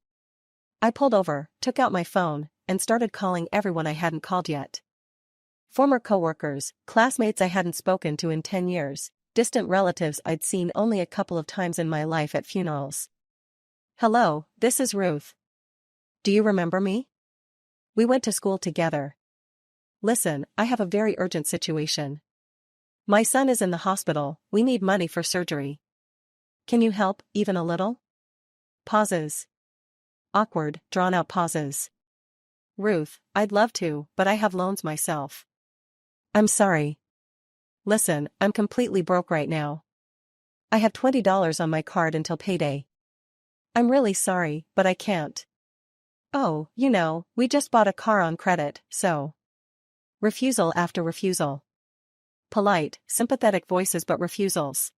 I pulled over, took out my phone, and started calling everyone I hadn't called yet. Former coworkers, classmates I hadn't spoken to in 10 years, distant relatives I'd seen only a couple of times in my life at funerals. Hello, this is Ruth. Do you remember me? We went to school together. Listen, I have a very urgent situation. My son is in the hospital, we need money for surgery. Can you help, even a little? Pauses. Awkward, drawn-out pauses. Ruth, I'd love to, but I have loans myself. I'm sorry. Listen, I'm completely broke right now. I have $20 on my card until payday. I'm really sorry, but I can't. Oh, we just bought a car on credit, so. Refusal after refusal. Polite, sympathetic voices but refusals.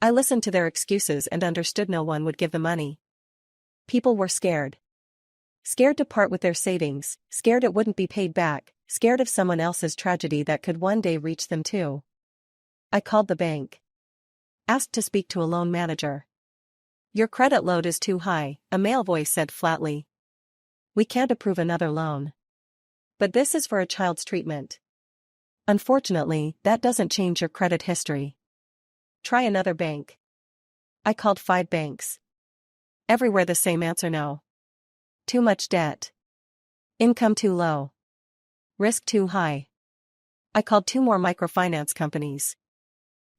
I listened to their excuses and understood no one would give the money. People were scared. Scared to part with their savings, scared it wouldn't be paid back, scared of someone else's tragedy that could one day reach them too. I called the bank. Asked to speak to a loan manager. Your credit load is too high, a male voice said flatly. We can't approve another loan. But this is for a child's treatment. Unfortunately, that doesn't change your credit history. Try another bank. I called 5 banks. Everywhere the same answer: no. Too much debt. Income too low. Risk too high. I called 2 more microfinance companies.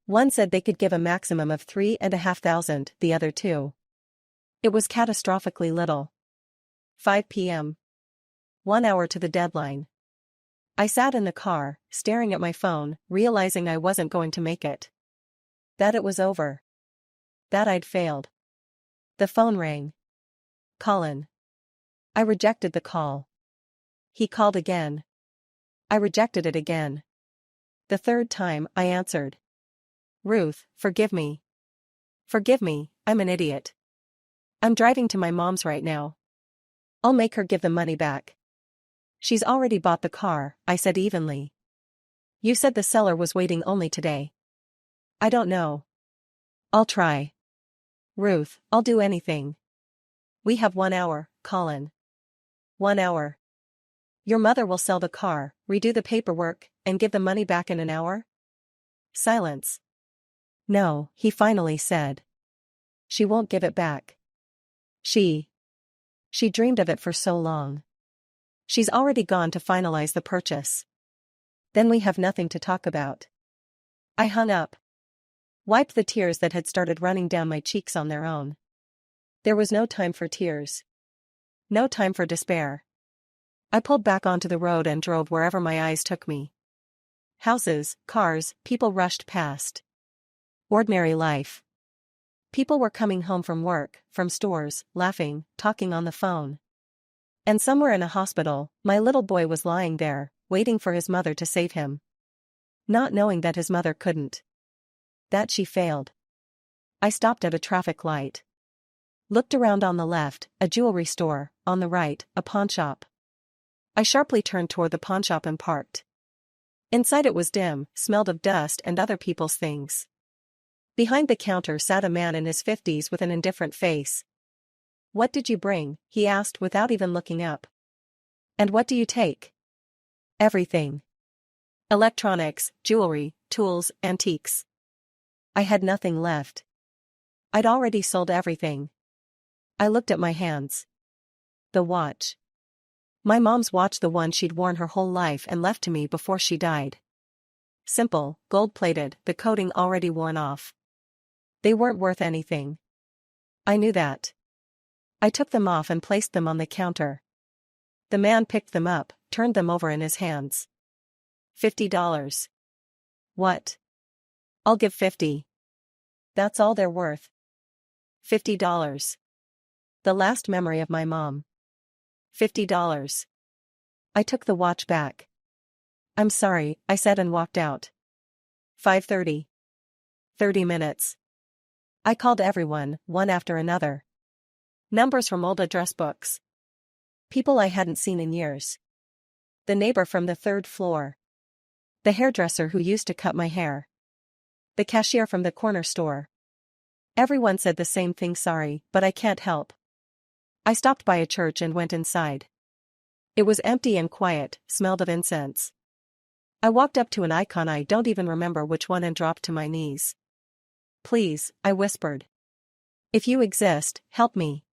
One said they could give a maximum of $3,500, the other 2. It was catastrophically little. 5 p.m. 1 hour to the deadline. I sat in the car, staring at my phone, realizing I wasn't going to make it. That it was over. That I'd failed. The phone rang. Colin. I rejected the call. He called again. I rejected it again. The 3rd time, I answered. Ruth, forgive me. Forgive me, I'm an idiot. I'm driving to my mom's right now. I'll make her give the money back. She's already bought the car, I said evenly. You said the seller was waiting only today. I don't know. I'll try. Ruth, I'll do anything. We have 1 hour, Colin. 1 hour. Your mother will sell the car, redo the paperwork, and give the money back in an hour? Silence. No, he finally said. She won't give it back. She dreamed of it for so long. She's already gone to finalize the purchase. Then we have nothing to talk about. I hung up. Wiped the tears that had started running down my cheeks on their own. There was no time for tears. No time for despair. I pulled back onto the road and drove wherever my eyes took me. Houses, cars, people rushed past. Ordinary life. People were coming home from work, from stores, laughing, talking on the phone. And somewhere in a hospital, my little boy was lying there, waiting for his mother to save him. Not knowing that his mother couldn't. That she failed. I stopped at a traffic light. Looked around: on the left, a jewelry store, on the right, a pawnshop. I sharply turned toward the pawnshop and parked. Inside it was dim, smelled of dust and other people's things. Behind the counter sat a man in his 50s with an indifferent face. What did you bring? He asked without even looking up. And what do you take? Everything. Electronics, jewelry, tools, antiques. I had nothing left. I'd already sold everything. I looked at my hands. The watch. My mom's watch, the one she'd worn her whole life and left to me before she died. Simple, gold-plated, the coating already worn off. They weren't worth anything. I knew that. I took them off and placed them on the counter. The man picked them up, turned them over in his hands. $50. What? I'll give 50. That's all they're worth. $50. The last memory of my mom. $50. I took the watch back. I'm sorry, I said and walked out. 5:30. 30 minutes. I called everyone, one after another. Numbers from old address books. People I hadn't seen in years. The neighbor from the 3rd floor. The hairdresser who used to cut my hair. The cashier from the corner store. Everyone said the same thing: sorry, but I can't help. I stopped by a church and went inside. It was empty and quiet, smelled of incense. I walked up to an icon, I don't even remember which one, and dropped to my knees. Please, I whispered. If you exist, help me.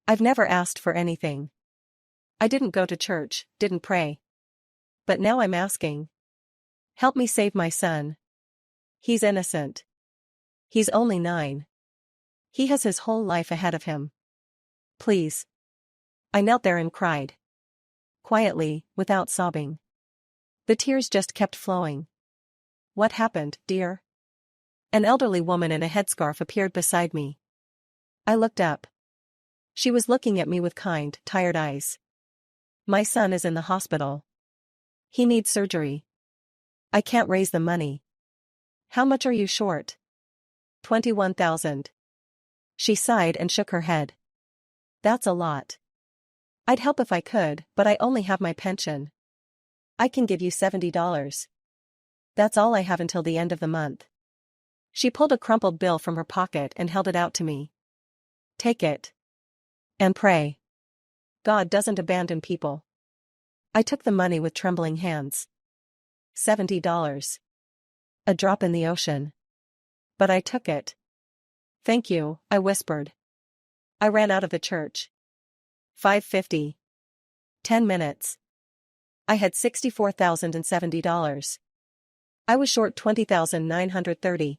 I've never asked for anything. I didn't go to church, didn't pray. But now I'm asking. Help me save my son. He's innocent. He's only 9. He has his whole life ahead of him. Please. I knelt there and cried. Quietly, without sobbing. The tears just kept flowing. What happened, dear? An elderly woman in a headscarf appeared beside me. I looked up. She was looking at me with kind, tired eyes. My son is in the hospital. He needs surgery. I can't raise the money. How much are you short? 21,000. She sighed and shook her head. That's a lot. I'd help if I could, but I only have my pension. I can give you $70. That's all I have until the end of the month. She pulled a crumpled bill from her pocket and held it out to me. Take it. And pray. God doesn't abandon people. I took the money with trembling hands. $70. A drop in the ocean. But I took it. Thank you, I whispered. I ran out of the church. 5:50. 10 minutes. I had $64,070. I was short $20,930.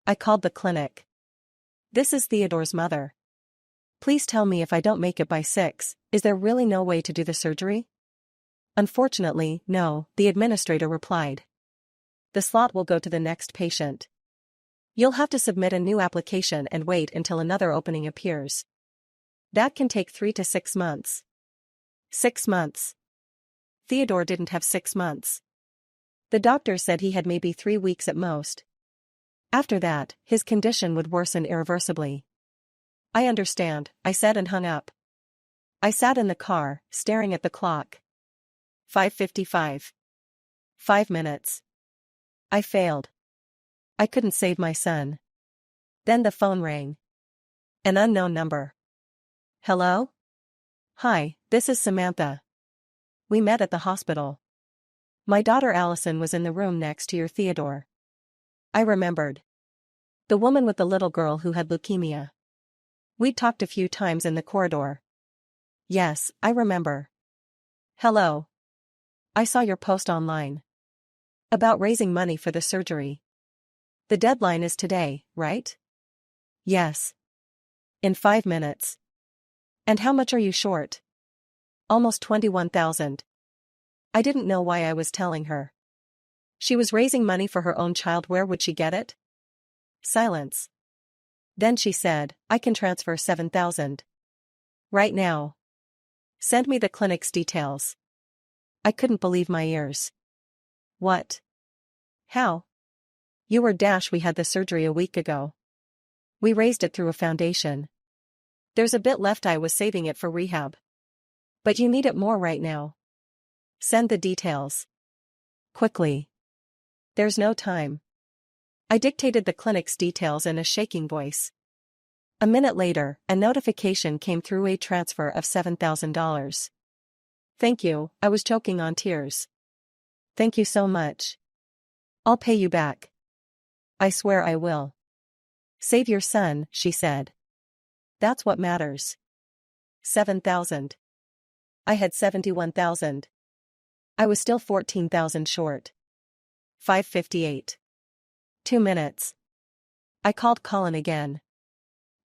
I called the clinic. This is Theodore's mother. Please tell me if I don't make it by 6, is there really no way to do the surgery? Unfortunately, no, the administrator replied. The slot will go to the next patient. You'll have to submit a new application and wait until another opening appears. That can take 3 to 6 months. 6 months. Theodore didn't have 6 months. The doctor said he had maybe 3 weeks at most. After that, his condition would worsen irreversibly. I understand, I said and hung up. I sat in the car, staring at the clock. 5:55. 5 minutes. I failed. I couldn't save my son. Then the phone rang. An unknown number. Hello? Hi, this is Samantha. We met at the hospital. My daughter Allison was in the room next to your Theodore. I remembered. The woman with the little girl who had leukemia. We'd talked a few times in the corridor. Yes, I remember. Hello. I saw your post online. About raising money for the surgery. The deadline is today, right? Yes. In 5 minutes. And how much are you short? Almost 21,000. I didn't know why I was telling her. She was raising money for her own child, where would she get it? Silence. Then she said, I can transfer 7,000. Right now. Send me the clinic's details. I couldn't believe my ears. What? How? You were we had the surgery a week ago. We raised it through a foundation. There's a bit left, I was saving it for rehab. But you need it more right now. Send the details. Quickly. There's no time. I dictated the clinic's details in a shaking voice. A minute later, a notification came through, a transfer of $7,000. Thank you, I was choking on tears. Thank you so much. I'll pay you back. I swear I will. Save your son, she said. That's what matters. 7,000. I had 71,000. I was still 14,000 short. 5:58. 2 minutes. I called Colin again.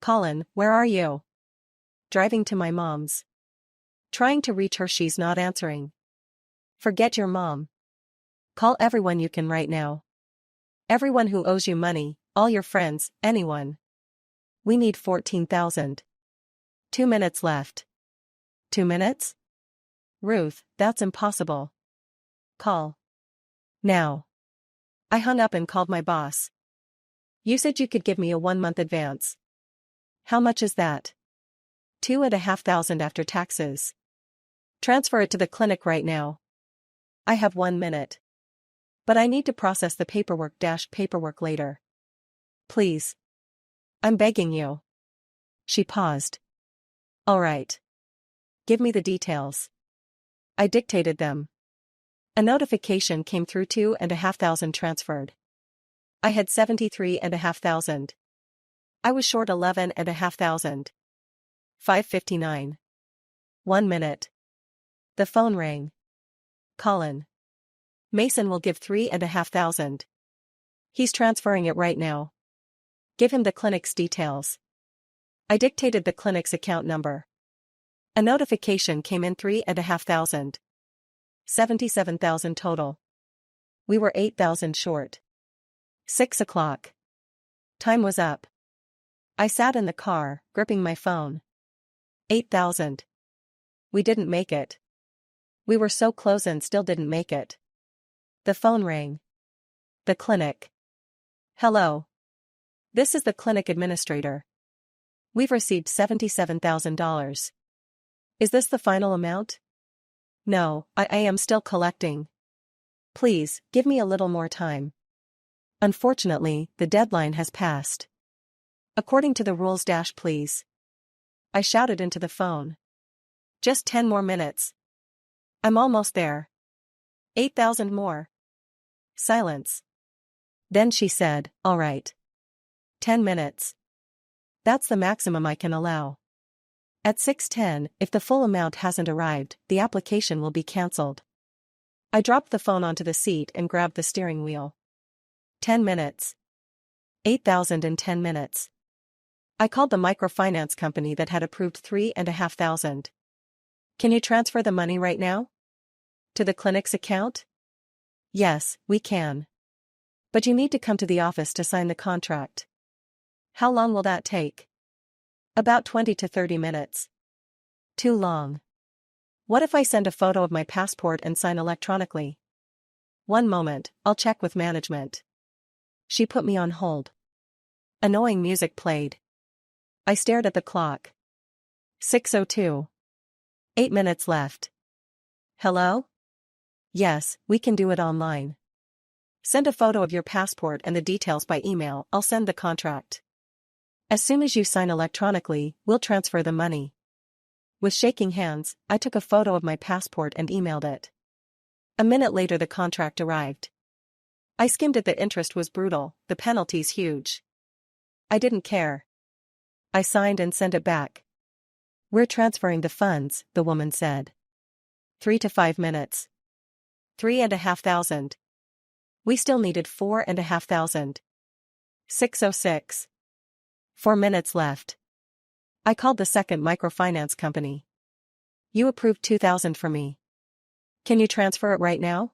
Colin, where are you? Driving to my mom's. Trying to reach her, she's not answering. Forget your mom. Call everyone you can right now. Everyone who owes you money, all your friends, anyone. We need 14,000. 2 minutes left. 2 minutes? Ruth, that's impossible. Call. Now. I hung up and called my boss. You said you could give me a 1-month advance. How much is that? 2,500 after taxes. Transfer it to the clinic right now. I have 1 minute. But I need to process the paperwork later. Please. I'm begging you. She paused. All right. Give me the details. I dictated them. A notification came through, 2,500 transferred. I had 73,500. I was short 11,500. 5:59. 1 minute. The phone rang. Colin. Mason will give 3,500. He's transferring it right now. Give him the clinic's details. I dictated the clinic's account number. A notification came in, 3,500. 77,000 total. We were 8,000 short. 6 o'clock. Time was up. I sat in the car, gripping my phone. 8,000. We didn't make it. We were so close and still didn't make it. The phone rang. The clinic. Hello. This is the clinic administrator. We've received $77,000. Is this the final amount? No, I am still collecting. Please, give me a little more time. Unfortunately, the deadline has passed. According to the rules, please. I shouted into the phone. Just 10 more minutes. I'm almost there. 8,000 more. Silence. Then she said, all right. 10 minutes. That's the maximum I can allow. At 6:10, if the full amount hasn't arrived, the application will be cancelled. I dropped the phone onto the seat and grabbed the steering wheel. 10 minutes. 8,000 in 10 minutes. I called the microfinance company that had approved 3,500. Can you transfer the money right now? To the clinic's account? Yes, we can. But you need to come to the office to sign the contract. How long will that take? About 20 to 30 minutes. Too long. What if I send a photo of my passport and sign electronically? One moment, I'll check with management. She put me on hold. Annoying music played. I stared at the clock. 6:02. 8 minutes left. Hello? Yes, we can do it online. Send a photo of your passport and the details by email, I'll send the contract. As soon as you sign electronically, we'll transfer the money. With shaking hands, I took a photo of my passport and emailed it. A minute later the contract arrived. I skimmed it. The interest was brutal, the penalties huge. I didn't care. I signed and sent it back. We're transferring the funds, the woman said. 3 to 5 minutes. 3,500. We still needed 4,500. 6:06. 4 minutes left. I called the second microfinance company. You approved 2,000 for me. Can you transfer it right now?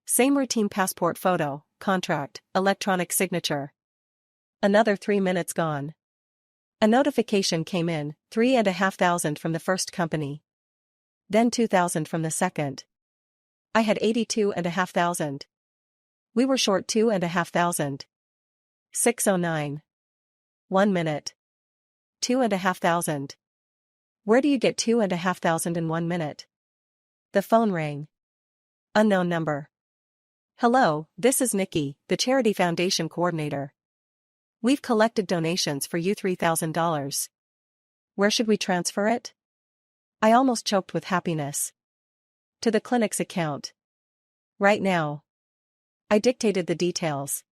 Same routine: passport photo, contract, electronic signature. Another 3 minutes gone. A notification came in, 3,500 from the first company. Then 2,000 from the second. I had 82,500. We were short 2,500. 6:09. 1 minute. 2,500. Where do you get 2,500 in 1 minute? The phone rang. Unknown number. Hello, this is Nikki, the Charity Foundation coordinator. We've collected donations for you $3,000. Where should we transfer it? I almost choked with happiness. To the clinic's account. Right now. I dictated the details.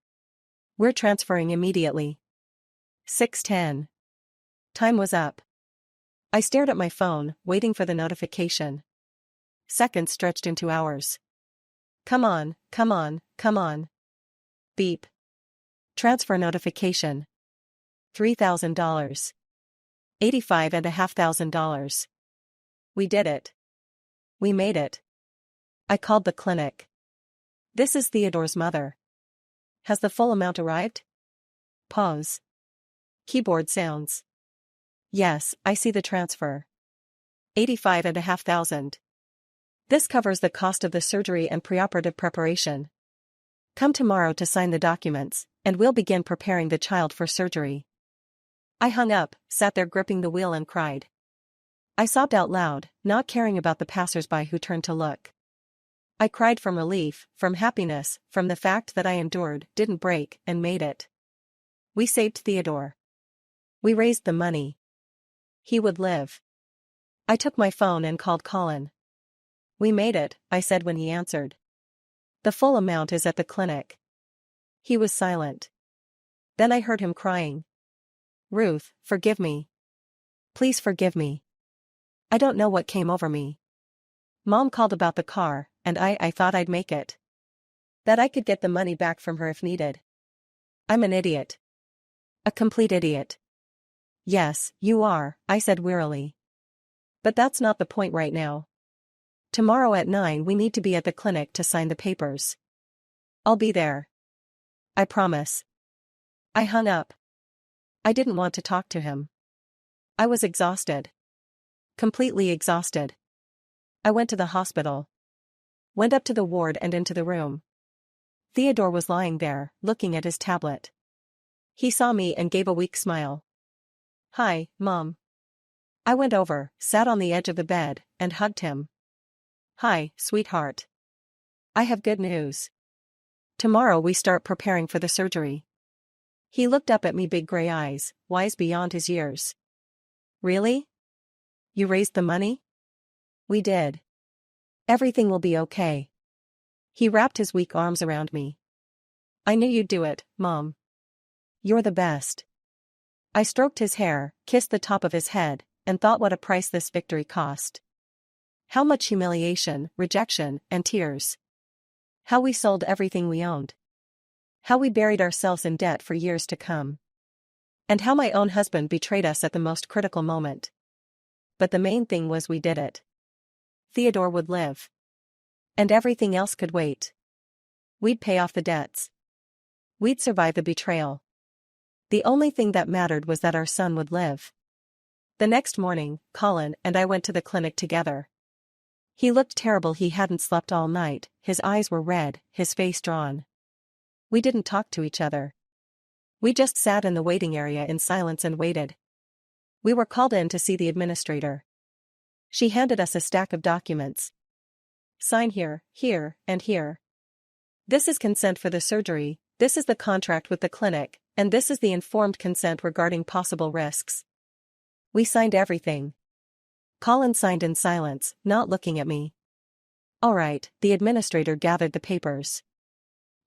We're transferring immediately. 6:10. Time was up. I stared at my phone, waiting for the notification. Seconds stretched into hours. Come on, come on, come on. Beep. Transfer notification. $3,000. $85,500. We did it. We made it. I called the clinic. This is Theodore's mother. Has the full amount arrived? Pause. Keyboard sounds. Yes, I see the transfer. $85,500. This covers the cost of the surgery and preoperative preparation. Come tomorrow to sign the documents, and we'll begin preparing the child for surgery. I hung up, sat there gripping the wheel and cried. I sobbed out loud, not caring about the passersby who turned to look. I cried from relief, from happiness, from the fact that I endured, didn't break, and made it. We saved Theodore. We raised the money. He would live. I took my phone and called Colin. We made it, I said when he answered. The full amount is at the clinic. He was silent. Then I heard him crying. Ruth, forgive me. Please forgive me. I don't know what came over me. Mom called about the car, and I thought I'd make it. That I could get the money back from her if needed. I'm an idiot. A complete idiot. Yes, you are, I said wearily. But that's not the point right now. Tomorrow at 9 we need to be at the clinic to sign the papers. I'll be there. I promise. I hung up. I didn't want to talk to him. I was exhausted. Completely exhausted. I went to the hospital. Went up to the ward and into the room. Theodore was lying there, looking at his tablet. He saw me and gave a weak smile. "Hi, Mom." I went over, sat on the edge of the bed, and hugged him. "Hi, sweetheart. I have good news. Tomorrow we start preparing for the surgery." He looked up at me, big gray eyes, wise beyond his years. "Really? You raised the money?" "We did. Everything will be okay." He wrapped his weak arms around me. "I knew you'd do it, Mom. You're the best." I stroked his hair, kissed the top of his head, and thought what a price this victory cost. How much humiliation, rejection, and tears. How we sold everything we owned. How we buried ourselves in debt for years to come. And how my own husband betrayed us at the most critical moment. But the main thing was we did it. Theodore would live. And everything else could wait. We'd pay off the debts. We'd survive the betrayal. The only thing that mattered was that our son would live. The next morning, Colin and I went to the clinic together. He looked terrible. He hadn't slept all night, his eyes were red, his face drawn. We didn't talk to each other. We just sat in the waiting area in silence and waited. We were called in to see the administrator. She handed us a stack of documents. "Sign here, here, and here. This is consent for the surgery, this is the contract with the clinic, and this is the informed consent regarding possible risks." We signed everything. Colin signed in silence, not looking at me. "All right," the administrator gathered the papers.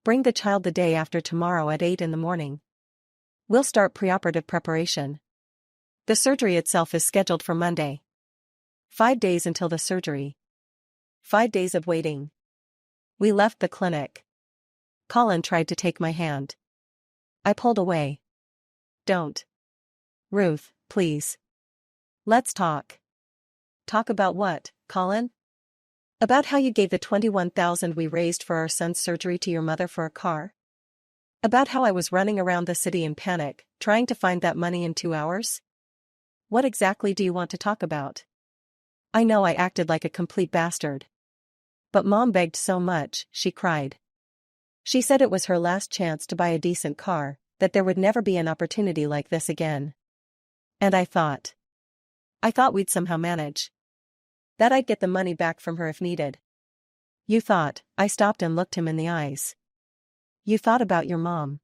"Bring the child the day after tomorrow at 8 in the morning. We'll start preoperative preparation. The surgery itself is scheduled for Monday. 5 days until the surgery. 5 days of waiting." We left the clinic. Colin tried to take my hand. I pulled away. "Don't. Ruth, please. Let's talk." "Talk about what, Colin?" "About how you gave the $21,000 we raised for our son's surgery to your mother for a car? About how I was running around the city in panic, trying to find that money in 2 hours? What exactly do you want to talk about?" I know I acted like a complete bastard. But Mom begged so much, she cried. She said it was her last chance to buy a decent car, that there would never be an opportunity like this again. And I thought we'd somehow manage. That I'd get the money back from her if needed. "You thought," I stopped and looked him in the eyes. "You thought about your mom.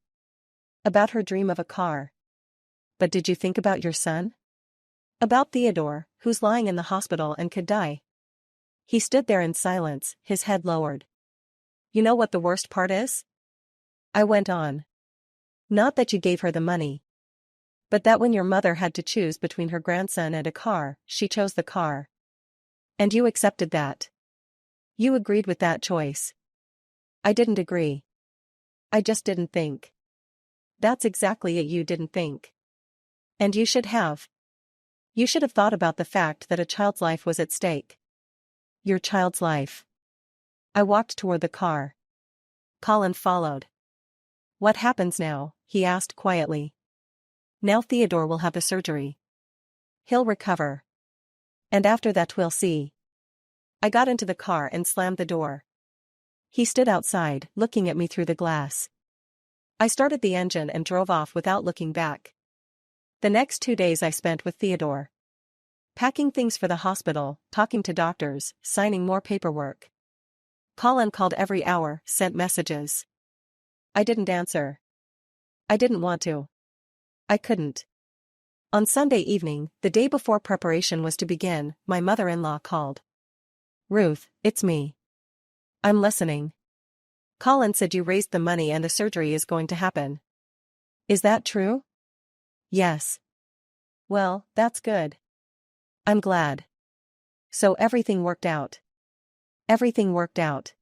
About her dream of a car. But did you think about your son? About Theodore, who's lying in the hospital and could die?" He stood there in silence, his head lowered. "You know what the worst part is?" I went on. "Not that you gave her the money. But that when your mother had to choose between her grandson and a car, she chose the car. And you accepted that. You agreed with that choice." "I didn't agree. I just didn't think." "That's exactly it, you didn't think. And you should have. You should have thought about the fact that a child's life was at stake. Your child's life." I walked toward the car. Colin followed. "What happens now?" he asked quietly. "Now Theodore will have the surgery. He'll recover. And after that we'll see." I got into the car and slammed the door. He stood outside, looking at me through the glass. I started the engine and drove off without looking back. The next 2 days I spent with Theodore. Packing things for the hospital, talking to doctors, signing more paperwork. Colin called every hour, sent messages. I didn't answer. I didn't want to. I couldn't. On Sunday evening, the day before preparation was to begin, my mother-in-law called. "Ruth, it's me. I'm listening. Colin said you raised the money and the surgery is going to happen. Is that true?" "Yes." "Well, that's good. I'm glad. So everything worked out." "Everything worked out."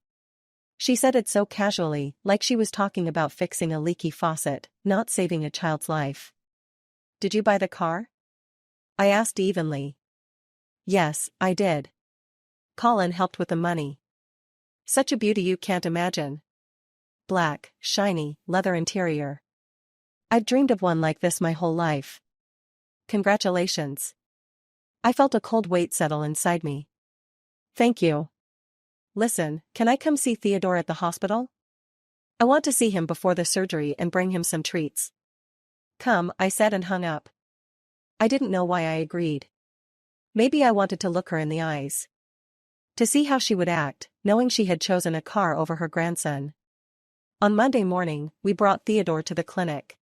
She said it so casually, like she was talking about fixing a leaky faucet, not saving a child's life. "Did you buy the car?" I asked evenly. "Yes, I did." Colin helped with the money. Such a beauty you can't imagine. Black, shiny, leather interior. I've dreamed of one like this my whole life. Congratulations. I felt a cold weight settle inside me. Thank you. Listen, can I come see Theodore at the hospital? I want to see him before the surgery and bring him some treats. Come, I said and hung up. I didn't know why I agreed. Maybe I wanted to look her in the eyes. To see how she would act, knowing she had chosen a car over her grandson. On Monday morning, we brought Theodore to the clinic.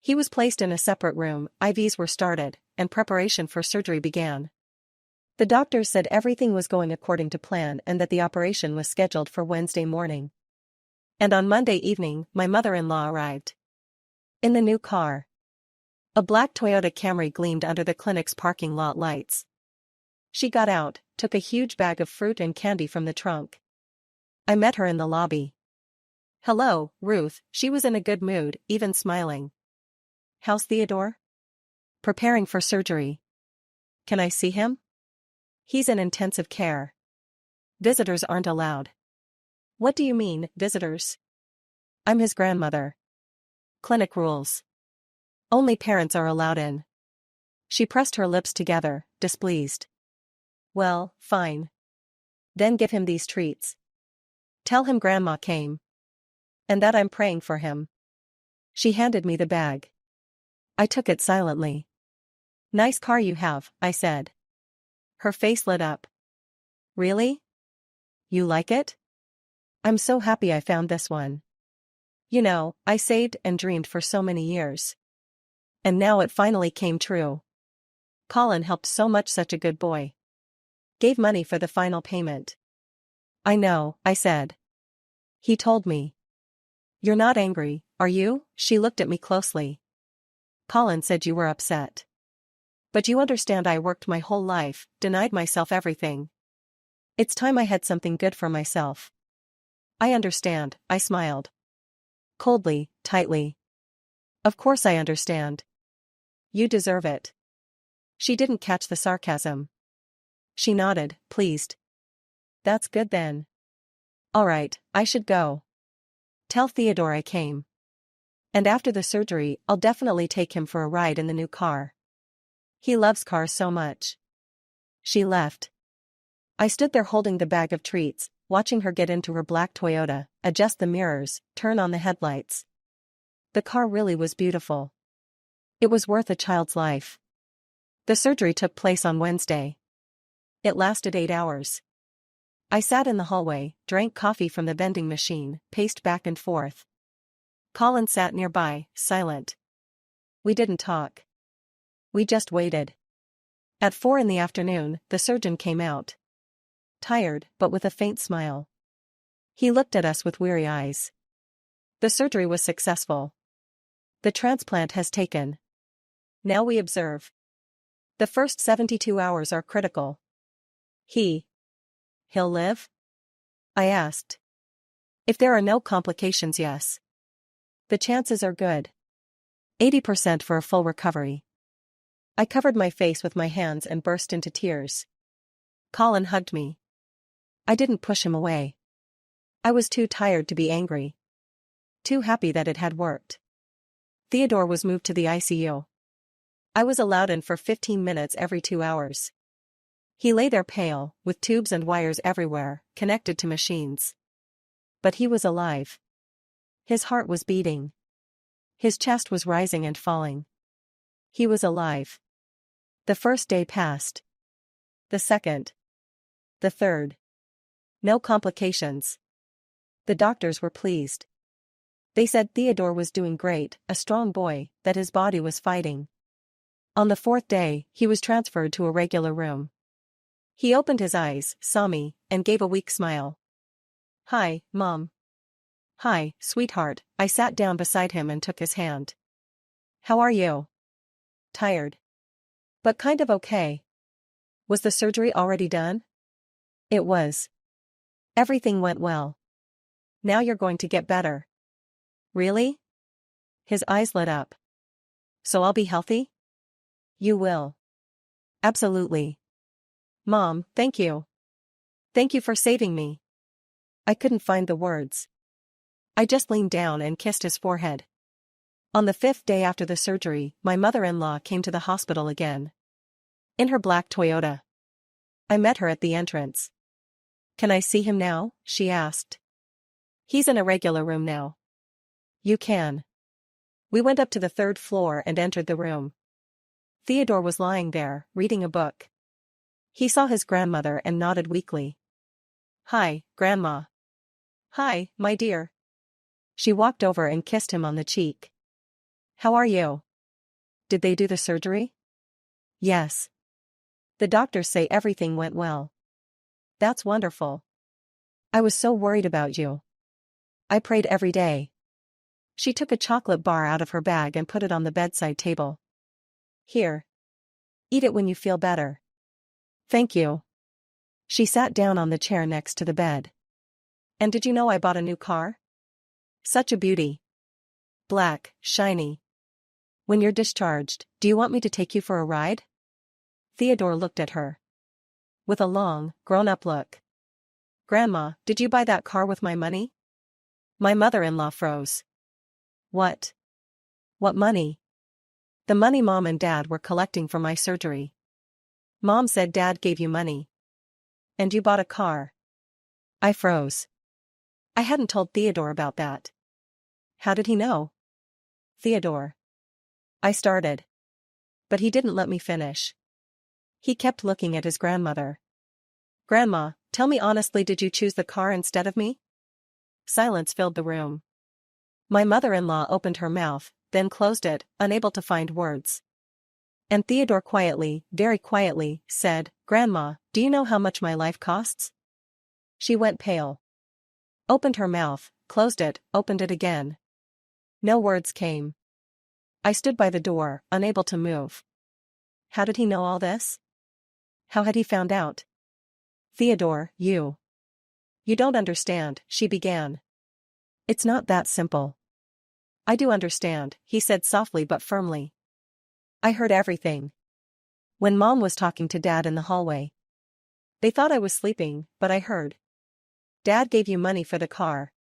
He was placed in a separate room, IVs were started, and preparation for surgery began. The doctors said everything was going according to plan and that the operation was scheduled for Wednesday morning. And on Monday evening, my mother-in-law arrived. In the new car. A black Toyota Camry gleamed under the clinic's parking lot lights. She got out, took a huge bag of fruit and candy from the trunk. I met her in the lobby. Hello, Ruth, she was in a good mood, even smiling. How's Theodore? Preparing for surgery. Can I see him? He's in intensive care. Visitors aren't allowed. What do you mean, visitors? I'm his grandmother. Clinic rules. Only parents are allowed in. She pressed her lips together, displeased. Well, fine. Then give him these treats. Tell him Grandma came. And that I'm praying for him. She handed me the bag. I took it silently. Nice car you have, I said. Her face lit up. Really? You like it? I'm so happy I found this one. You know, I saved and dreamed for so many years. And now it finally came true. Colin helped so much, such a good boy. Gave money for the final payment. I know, I said. He told me. You're not angry, are you? She looked at me closely. Colin said you were upset. But you understand I worked my whole life, denied myself everything. It's time I had something good for myself. I understand, I smiled. Coldly, tightly. Of course I understand. You deserve it. She didn't catch the sarcasm. She nodded, pleased. That's good then. All right, I should go. Tell Theodore I came. And after the surgery, I'll definitely take him for a ride in the new car. He loves cars so much. She left. I stood there holding the bag of treats, watching her get into her black Toyota, adjust the mirrors, turn on the headlights. The car really was beautiful. It was worth a child's life. The surgery took place on Wednesday. It lasted 8 hours. I sat in the hallway, drank coffee from the vending machine, paced back and forth. Colin sat nearby, silent. We didn't talk. We just waited. At 4 in the afternoon, the surgeon came out. Tired, but with a faint smile. He looked at us with weary eyes. The surgery was successful. The transplant has taken. Now we observe. The first 72 hours are critical. He'll live? I asked. If there are no complications, yes. The chances are good. 80% for a full recovery. I covered my face with my hands and burst into tears. Colin hugged me. I didn't push him away. I was too tired to be angry. Too happy that it had worked. Theodore was moved to the ICU. I was allowed in for 15 minutes every 2 hours. He lay there pale, with tubes and wires everywhere, connected to machines. But he was alive. His heart was beating. His chest was rising and falling. He was alive. The first day passed. The second. The third. No complications. The doctors were pleased. They said Theodore was doing great, a strong boy, that his body was fighting. On the 4th day, he was transferred to a regular room. He opened his eyes, saw me, and gave a weak smile. Hi, Mom. Hi, sweetheart. I sat down beside him and took his hand. How are you? Tired. But kind of okay. Was the surgery already done? It was. Everything went well. Now you're going to get better. Really? His eyes lit up. So I'll be healthy? You will. Absolutely. Mom, thank you. Thank you for saving me. I couldn't find the words. I just leaned down and kissed his forehead. On the 5th day after the surgery, my mother-in-law came to the hospital again. In her black Toyota. I met her at the entrance. Can I see him now? She asked. He's in a regular room now. You can. We went up to the 3rd floor and entered the room. Theodore was lying there, reading a book. He saw his grandmother and nodded weakly. Hi, Grandma. Hi, my dear. She walked over and kissed him on the cheek. How are you? Did they do the surgery? Yes. The doctors say everything went well. That's wonderful. I was so worried about you. I prayed every day. She took a chocolate bar out of her bag and put it on the bedside table. Here. Eat it when you feel better. Thank you. She sat down on the chair next to the bed. And did you know I bought a new car? Such a beauty. Black, shiny. When you're discharged, do you want me to take you for a ride? Theodore looked at her. With a long, grown-up look. Grandma, did you buy that car with my money? My mother-in-law froze. What? What money? The money Mom and Dad were collecting for my surgery. Mom said Dad gave you money. And you bought a car. I froze. I hadn't told Theodore about that. How did he know? Theodore. I started. But he didn't let me finish. He kept looking at his grandmother. Grandma, tell me honestly, did you choose the car instead of me? Silence filled the room. My mother-in-law opened her mouth, then closed it, unable to find words. And Theodore quietly, very quietly, said, Grandma, do you know how much my life costs? She went pale. Opened her mouth, closed it, opened it again. No words came. I stood by the door, unable to move. How did he know all this? How had he found out? Theodore, you don't understand, she began. It's not that simple. I do understand, he said softly but firmly. I heard everything. When Mom was talking to Dad in the hallway. They thought I was sleeping, but I heard. Dad gave you money for the car.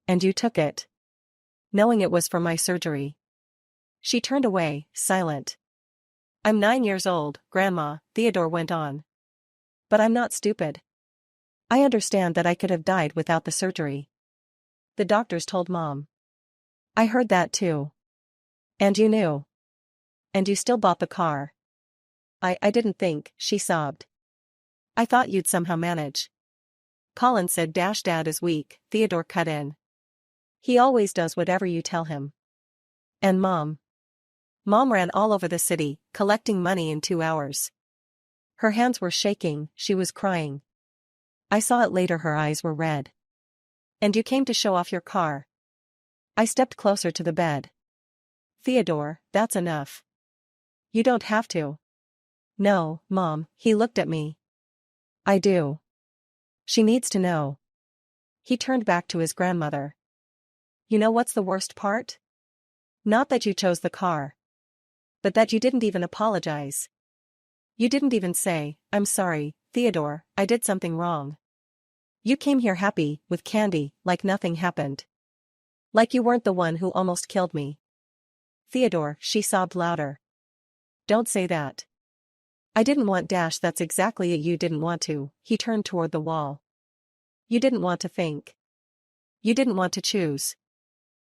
And you took it. Knowing it was for my surgery. She turned away, silent. I'm 9 years old, Grandma, Theodore went on. But I'm not stupid. I understand that I could have died without the surgery. The doctors told Mom. I heard that too. And you knew. And you still bought the car. I didn't think, she sobbed. I thought you'd somehow manage. Colin said Dad is weak, Theodore cut in. He always does whatever you tell him. And Mom ran all over the city, collecting money in 2 hours. Her hands were shaking, she was crying. I saw it later, her eyes were red. And you came to show off your car. I stepped closer to the bed. Theodore, that's enough. You don't have to. No, Mom, he looked at me. I do. She needs to know. He turned back to his grandmother. You know what's the worst part? Not that you chose the car. But that you didn't even apologize. You didn't even say, I'm sorry, Theodore, I did something wrong. You came here happy, with candy, like nothing happened. Like you weren't the one who almost killed me. Theodore, she sobbed louder. Don't say that. I didn't want Dash, that's exactly it, you didn't want to, he turned toward the wall. You didn't want to think. You didn't want to choose.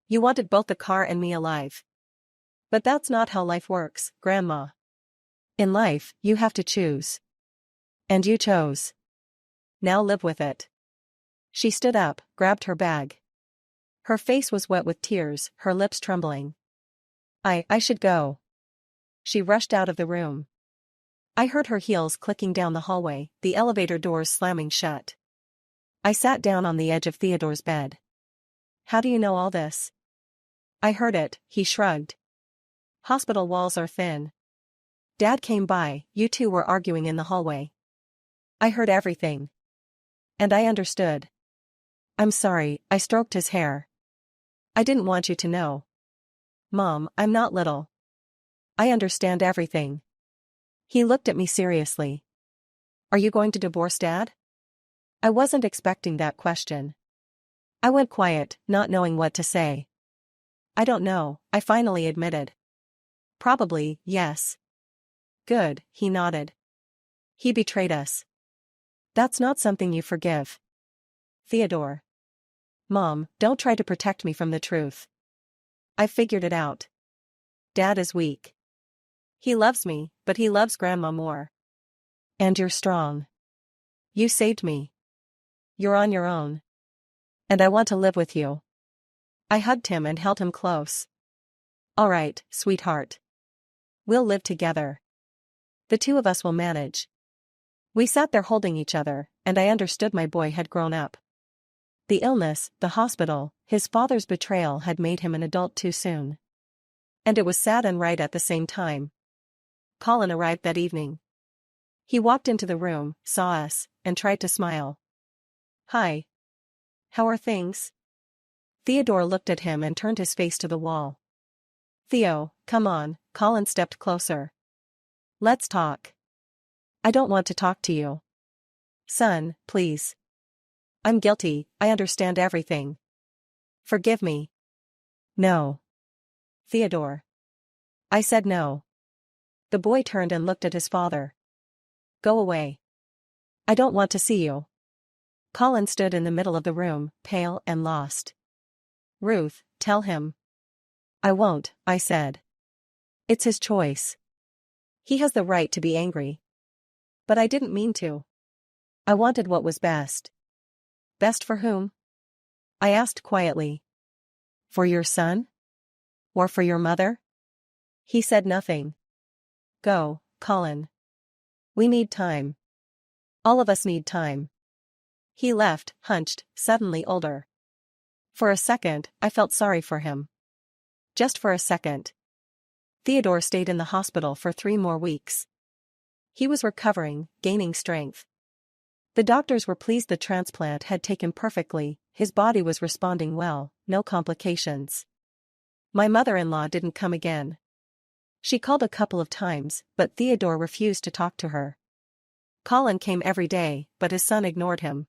You wanted both the car and me alive. But that's not how life works, Grandma. In life, you have to choose. And you chose. Now live with it. She stood up, grabbed her bag. Her face was wet with tears, her lips trembling. I should go. She rushed out of the room. I heard her heels clicking down the hallway, the elevator doors slamming shut. I sat down on the edge of Theodore's bed. How do you know all this? I heard it, he shrugged. Hospital walls are thin. Dad came by, you two were arguing in the hallway. I heard everything. And I understood. I'm sorry, I stroked his hair. I didn't want you to know. Mom, I'm not little. I understand everything. He looked at me seriously. Are you going to divorce Dad? I wasn't expecting that question. I went quiet, not knowing what to say. I don't know, I finally admitted. Probably, yes. Good, he nodded. He betrayed us. That's not something you forgive. Theodore. Mom, don't try to protect me from the truth. I figured it out. Dad is weak. He loves me, but he loves Grandma more. And you're strong. You saved me. You're on your own. And I want to live with you. I hugged him and held him close. All right, sweetheart. We'll live together. The two of us will manage. We sat there holding each other, and I understood my boy had grown up. The illness, the hospital, his father's betrayal had made him an adult too soon. And it was sad and right at the same time. Colin arrived that evening. He walked into the room, saw us, and tried to smile. Hi. How are things? Theodore looked at him and turned his face to the wall. Theo, come on, Colin stepped closer. Let's talk. I don't want to talk to you. Son, please. I'm guilty, I understand everything. Forgive me. No. Theodore. I said no. The boy turned and looked at his father. Go away. I don't want to see you. Colin stood in the middle of the room, pale and lost. Ruth, tell him. I won't, I said. It's his choice. He has the right to be angry. But I didn't mean to. I wanted what was best. Best for whom? I asked quietly. For your son? Or for your mother? He said nothing. Go, Colin. We need time. All of us need time. He left, hunched, suddenly older. For a second, I felt sorry for him. Just for a second. Theodore stayed in the hospital for 3 more weeks. He was recovering, gaining strength. The doctors were pleased the transplant had taken perfectly, his body was responding well, no complications. My mother-in-law didn't come again. She called a couple of times, but Theodore refused to talk to her. Colin came every day, but his son ignored him.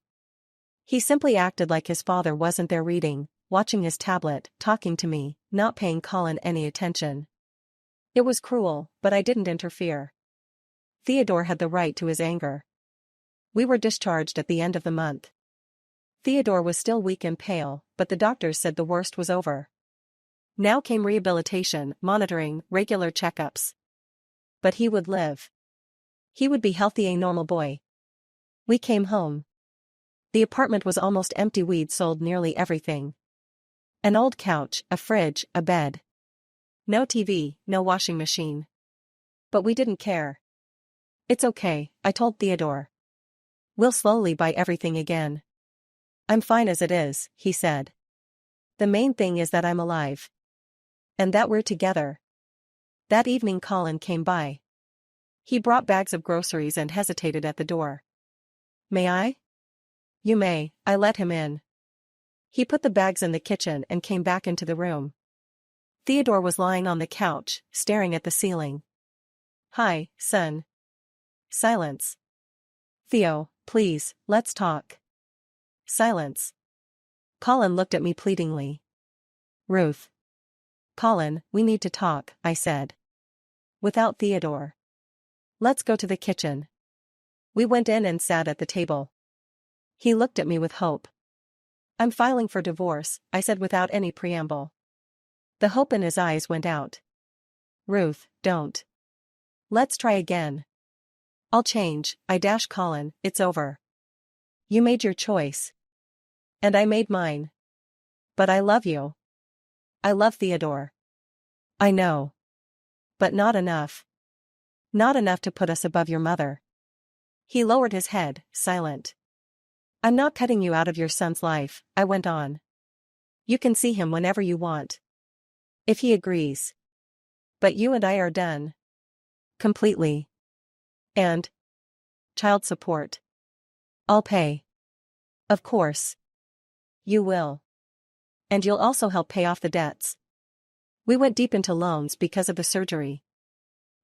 He simply acted like his father wasn't there reading, watching his tablet, talking to me, not paying Colin any attention. It was cruel, but I didn't interfere. Theodore had the right to his anger. We were discharged at the end of the month. Theodore was still weak and pale, but the doctors said the worst was over. Now came rehabilitation, monitoring, regular checkups. But he would live. He would be healthy, a normal boy. We came home. The apartment was almost empty. We'd sold nearly everything. An old couch, a fridge, a bed. No TV, no washing machine. But we didn't care. It's okay, I told Theodore. We'll slowly buy everything again. I'm fine as it is, he said. The main thing is that I'm alive. And that we're together. That evening Colin came by. He brought bags of groceries and hesitated at the door. May I? You may, I let him in. He put the bags in the kitchen and came back into the room. Theodore was lying on the couch, staring at the ceiling. Hi, son. Silence. Theo, please, let's talk. Silence. Colin looked at me pleadingly. Ruth. Colin, we need to talk, I said. Without Theodore. Let's go to the kitchen. We went in and sat at the table. He looked at me with hope. I'm filing for divorce, I said without any preamble. The hope in his eyes went out. Ruth, don't. Let's try again. I'll change, I dashed Colin, it's over. You made your choice. And I made mine. But I love you. I love Theodore. I know. But not enough. Not enough to put us above your mother. He lowered his head, silent. I'm not cutting you out of your son's life, I went on. You can see him whenever you want. If he agrees. But you and I are done. Completely. And? Child support. I'll pay. Of course. You will. And you'll also help pay off the debts. We went deep into loans because of the surgery.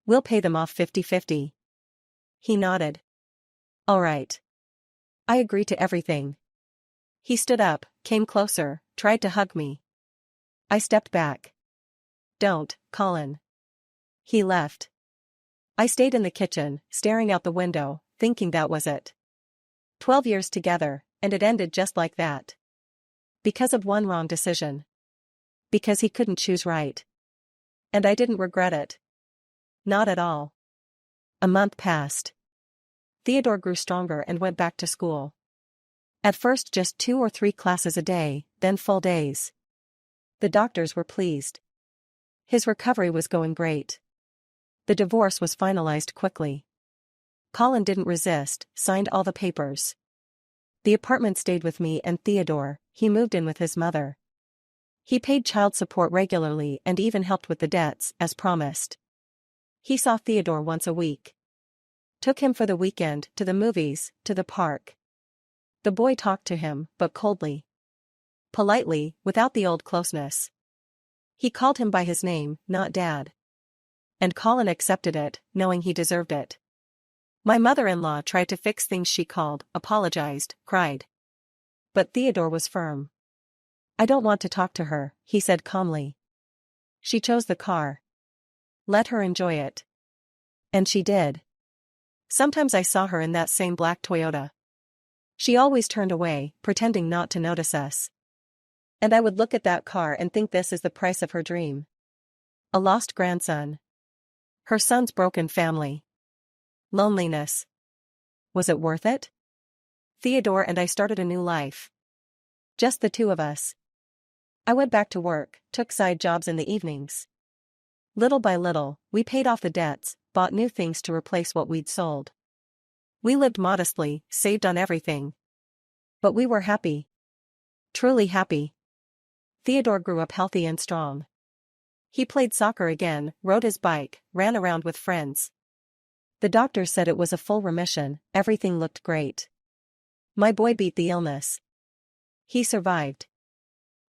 We'll pay them off 50-50. He nodded. All right. I agree to everything. He stood up, came closer, tried to hug me. I stepped back. Don't, Colin. He left. I stayed in the kitchen, staring out the window, thinking that was it. 12 years together, and it ended just like that. Because of one wrong decision. Because he couldn't choose right. And I didn't regret it. Not at all. A month passed. Theodore grew stronger and went back to school. At first just 2 or 3 classes a day, then full days. The doctors were pleased. His recovery was going great. The divorce was finalized quickly. Colin didn't resist, signed all the papers. The apartment stayed with me and Theodore, he moved in with his mother. He paid child support regularly and even helped with the debts, as promised. He saw Theodore once a week. Took him for the weekend, to the movies, to the park. The boy talked to him, but coldly. Politely, without the old closeness. He called him by his name, not Dad. And Colin accepted it, knowing he deserved it. My mother-in-law tried to fix things. She called, apologized, cried. But Theodore was firm. I don't want to talk to her, he said calmly. She chose the car. Let her enjoy it. And she did. Sometimes I saw her in that same black Toyota. She always turned away, pretending not to notice us. And I would look at that car and think, this is the price of her dream. A lost grandson. Her son's broken family. Loneliness. Was it worth it? Theodore and I started a new life. Just the two of us. I went back to work, took side jobs in the evenings. Little by little, we paid off the debts, bought new things to replace what we'd sold. We lived modestly, saved on everything. But we were happy. Truly happy. Theodore grew up healthy and strong. He played soccer again, rode his bike, ran around with friends. The doctor said it was a full remission, everything looked great. My boy beat the illness. He survived.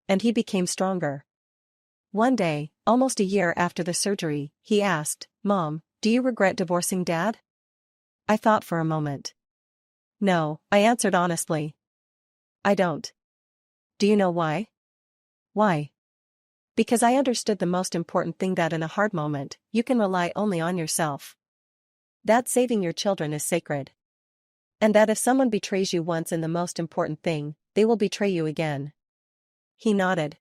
And he became stronger. One day, almost a year after the surgery, he asked, Mom, do you regret divorcing Dad? I thought for a moment. No, I answered honestly. I don't. Do you know why? Why? Because I understood the most important thing, that in a hard moment, you can rely only on yourself. That saving your children is sacred. And that if someone betrays you once in the most important thing, they will betray you again. He nodded.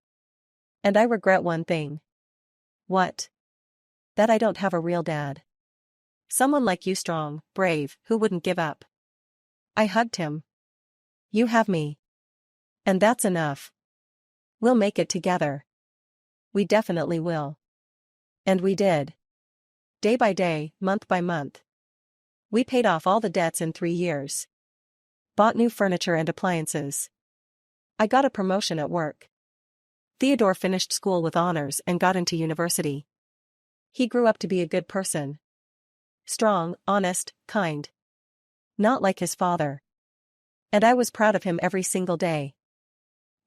And I regret one thing. What? That I don't have a real dad. Someone like you, strong, brave, who wouldn't give up. I hugged him. You have me. And that's enough. We'll make it together. We definitely will. And we did. Day by day, month by month. We paid off all the debts in 3 years. Bought new furniture and appliances. I got a promotion at work. Theodore finished school with honors and got into university. He grew up to be a good person. Strong, honest, kind. Not like his father. And I was proud of him every single day.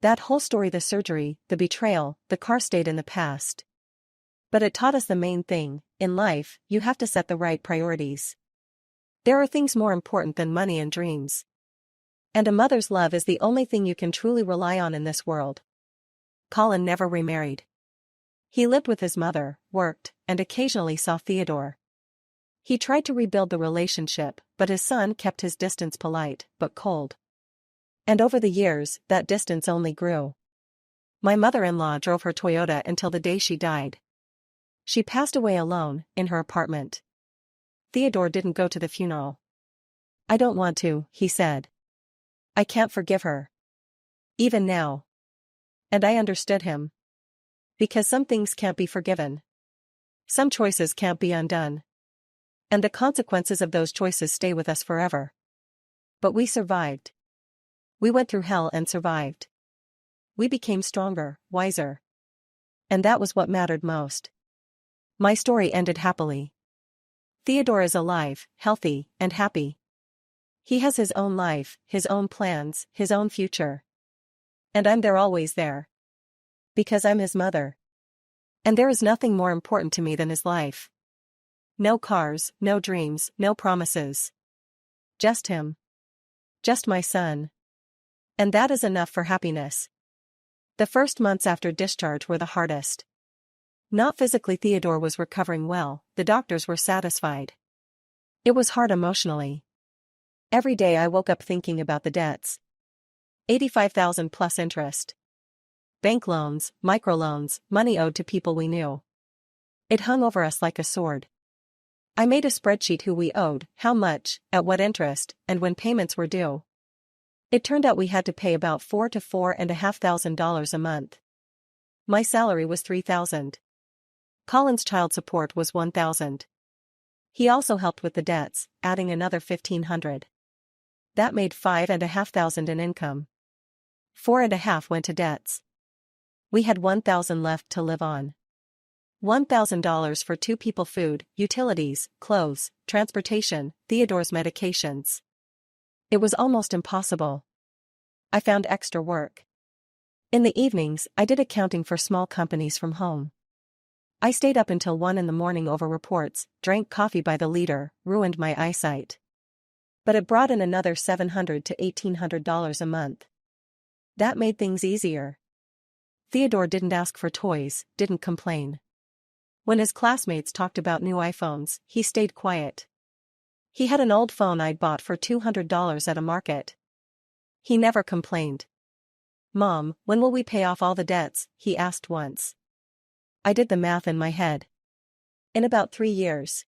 That whole story, the surgery, the betrayal, the car, stayed in the past. But it taught us the main thing: in life, you have to set the right priorities. There are things more important than money and dreams. And a mother's love is the only thing you can truly rely on in this world. Colin never remarried. He lived with his mother, worked, and occasionally saw Theodore. He tried to rebuild the relationship, but his son kept his distance, polite, but cold. And over the years, that distance only grew. My mother-in-law drove her Toyota until the day she died. She passed away alone, in her apartment. Theodore didn't go to the funeral. I don't want to, he said. I can't forgive her. Even now. And I understood him. Because some things can't be forgiven. Some choices can't be undone. And the consequences of those choices stay with us forever. But we survived. We went through hell and survived. We became stronger, wiser. And that was what mattered most. My story ended happily. Theodore is alive, healthy, and happy. He has his own life, his own plans, his own future. And I'm there, always there. Because I'm his mother. And there is nothing more important to me than his life. No cars, no dreams, no promises. Just him. Just my son. And that is enough for happiness. The first months after discharge were the hardest. Not physically, Theodore was recovering well, the doctors were satisfied. It was hard emotionally. Every day I woke up thinking about the debts. 85,000 plus interest. Bank loans, microloans, money owed to people we knew. It hung over us like a sword. I made a spreadsheet: who we owed, how much, at what interest, and when payments were due. It turned out we had to pay about $4,000 to $4,500 a month. My salary was $3,000. Colin's child support was $1,000. He also helped with the debts, adding another $1,500. That made $5,500 in income. $4,500 went to debts. We had $1,000 left to live on. $1,000 for 2 people: food, utilities, clothes, transportation, Theodore's medications. It was almost impossible. I found extra work. In the evenings, I did accounting for small companies from home. I stayed up until 1 in the morning over reports, drank coffee by the liter, ruined my eyesight. But it brought in another $700 to $1,800 a month. That made things easier. Theodore didn't ask for toys, didn't complain. When his classmates talked about new iPhones, he stayed quiet. He had an old phone I'd bought for $200 at a market. He never complained. "Mom, when will we pay off all the debts?" he asked once. I did the math in my head. In about 3 years.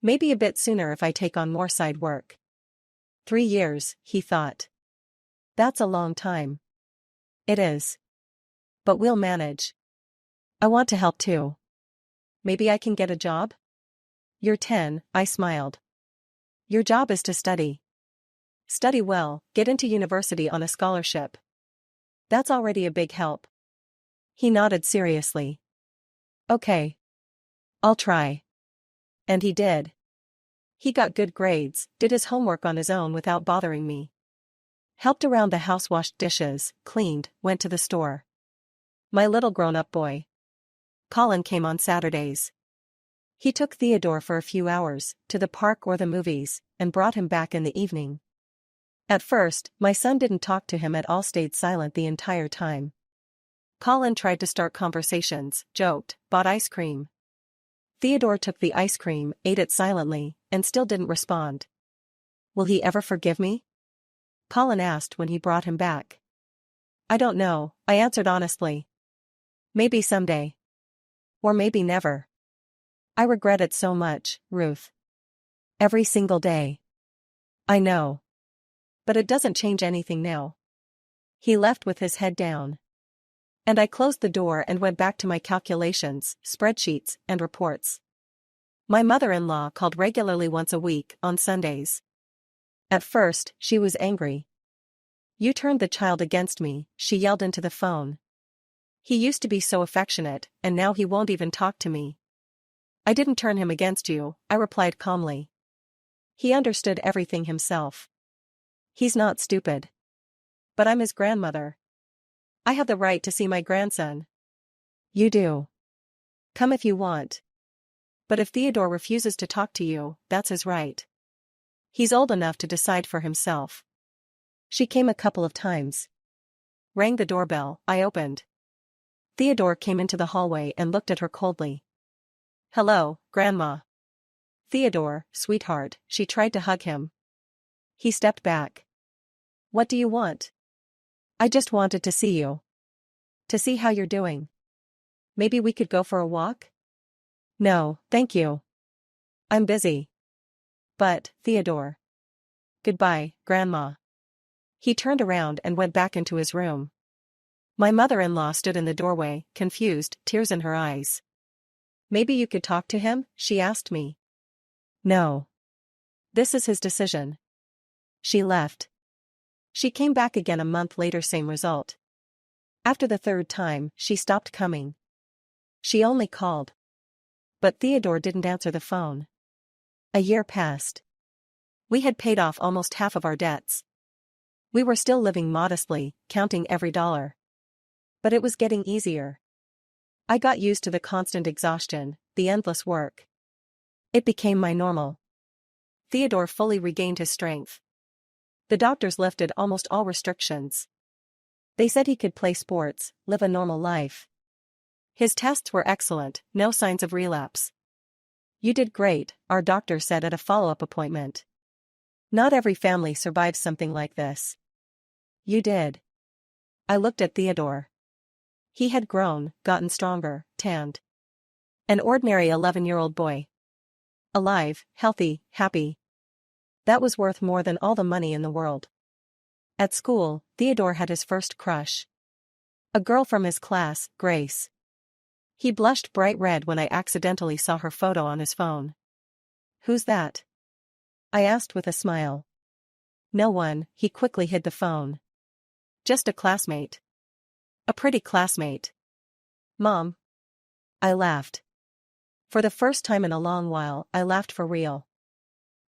Maybe a bit sooner if I take on more side work. 3 years, he thought. That's a long time. It is. But we'll manage. I want to help too. Maybe I can get a job? You're 10, I smiled. Your job is to study. Study well, get into university on a scholarship. That's already a big help. He nodded seriously. Okay. I'll try. And he did. He got good grades, did his homework on his own without bothering me. Helped around the house, washed dishes, cleaned, went to the store. My little grown-up boy. Colin came on Saturdays. He took Theodore for a few hours, to the park or the movies, and brought him back in the evening. At first, my son didn't talk to him at all, stayed silent the entire time. Colin tried to start conversations, joked, bought ice cream. Theodore took the ice cream, ate it silently, and still didn't respond. Will he ever forgive me? Colin asked when he brought him back. I don't know, I answered honestly. Maybe someday. Or maybe never. I regret it so much, Ruth. Every single day. I know. But it doesn't change anything now. He left with his head down. And I closed the door and went back to my calculations, spreadsheets, and reports. My mother-in-law called regularly once a week, on Sundays. At first, she was angry. You turned the child against me, she yelled into the phone. He used to be so affectionate, and now he won't even talk to me. I didn't turn him against you, I replied calmly. He understood everything himself. He's not stupid. But I'm his grandmother. I have the right to see my grandson. You do. Come if you want. But if Theodore refuses to talk to you, that's his right. He's old enough to decide for himself. She came a couple of times. Rang the doorbell, I opened. Theodore came into the hallway and looked at her coldly. Hello, Grandma. Theodore, sweetheart, she tried to hug him. He stepped back. What do you want? I just wanted to see you. To see how you're doing. Maybe we could go for a walk? No, thank you. I'm busy. But, Theodore. Goodbye, Grandma. He turned around and went back into his room. My mother-in-law stood in the doorway, confused, tears in her eyes. Maybe you could talk to him, she asked me. No. This is his decision. She left. She came back again a month later, same result. After the 3rd time, she stopped coming. She only called. But Theodore didn't answer the phone. A year passed. We had paid off almost half of our debts. We were still living modestly, counting every dollar. But it was getting easier. I got used to the constant exhaustion, the endless work. It became my normal. Theodore fully regained his strength. The doctors lifted almost all restrictions. They said he could play sports, live a normal life. His tests were excellent, no signs of relapse. "You did great," our doctor said at a follow-up appointment. "Not every family survives something like this." "You did." I looked at Theodore. He had grown, gotten stronger, tanned. An ordinary 11-year-old boy. Alive, healthy, happy. That was worth more than all the money in the world. At school, Theodore had his first crush. A girl from his class, Grace. He blushed bright red when I accidentally saw her photo on his phone. "Who's that?" I asked with a smile. "No one," he quickly hid the phone. "Just a classmate. A pretty classmate." "Mom." I laughed. For the first time in a long while, I laughed for real.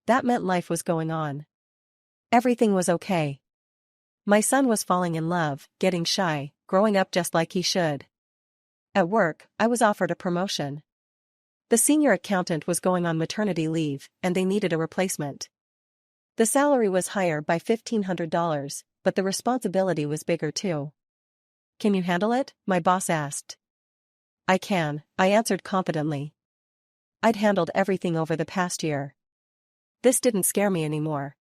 That meant life was going on. Everything was okay. My son was falling in love, getting shy, growing up just like he should. At work, I was offered a promotion. The senior accountant was going on maternity leave, and they needed a replacement. The salary was higher by $1,500, but the responsibility was bigger too. "Can you handle it?" my boss asked. "I can," I answered confidently. I'd handled everything over the past year. This didn't scare me anymore.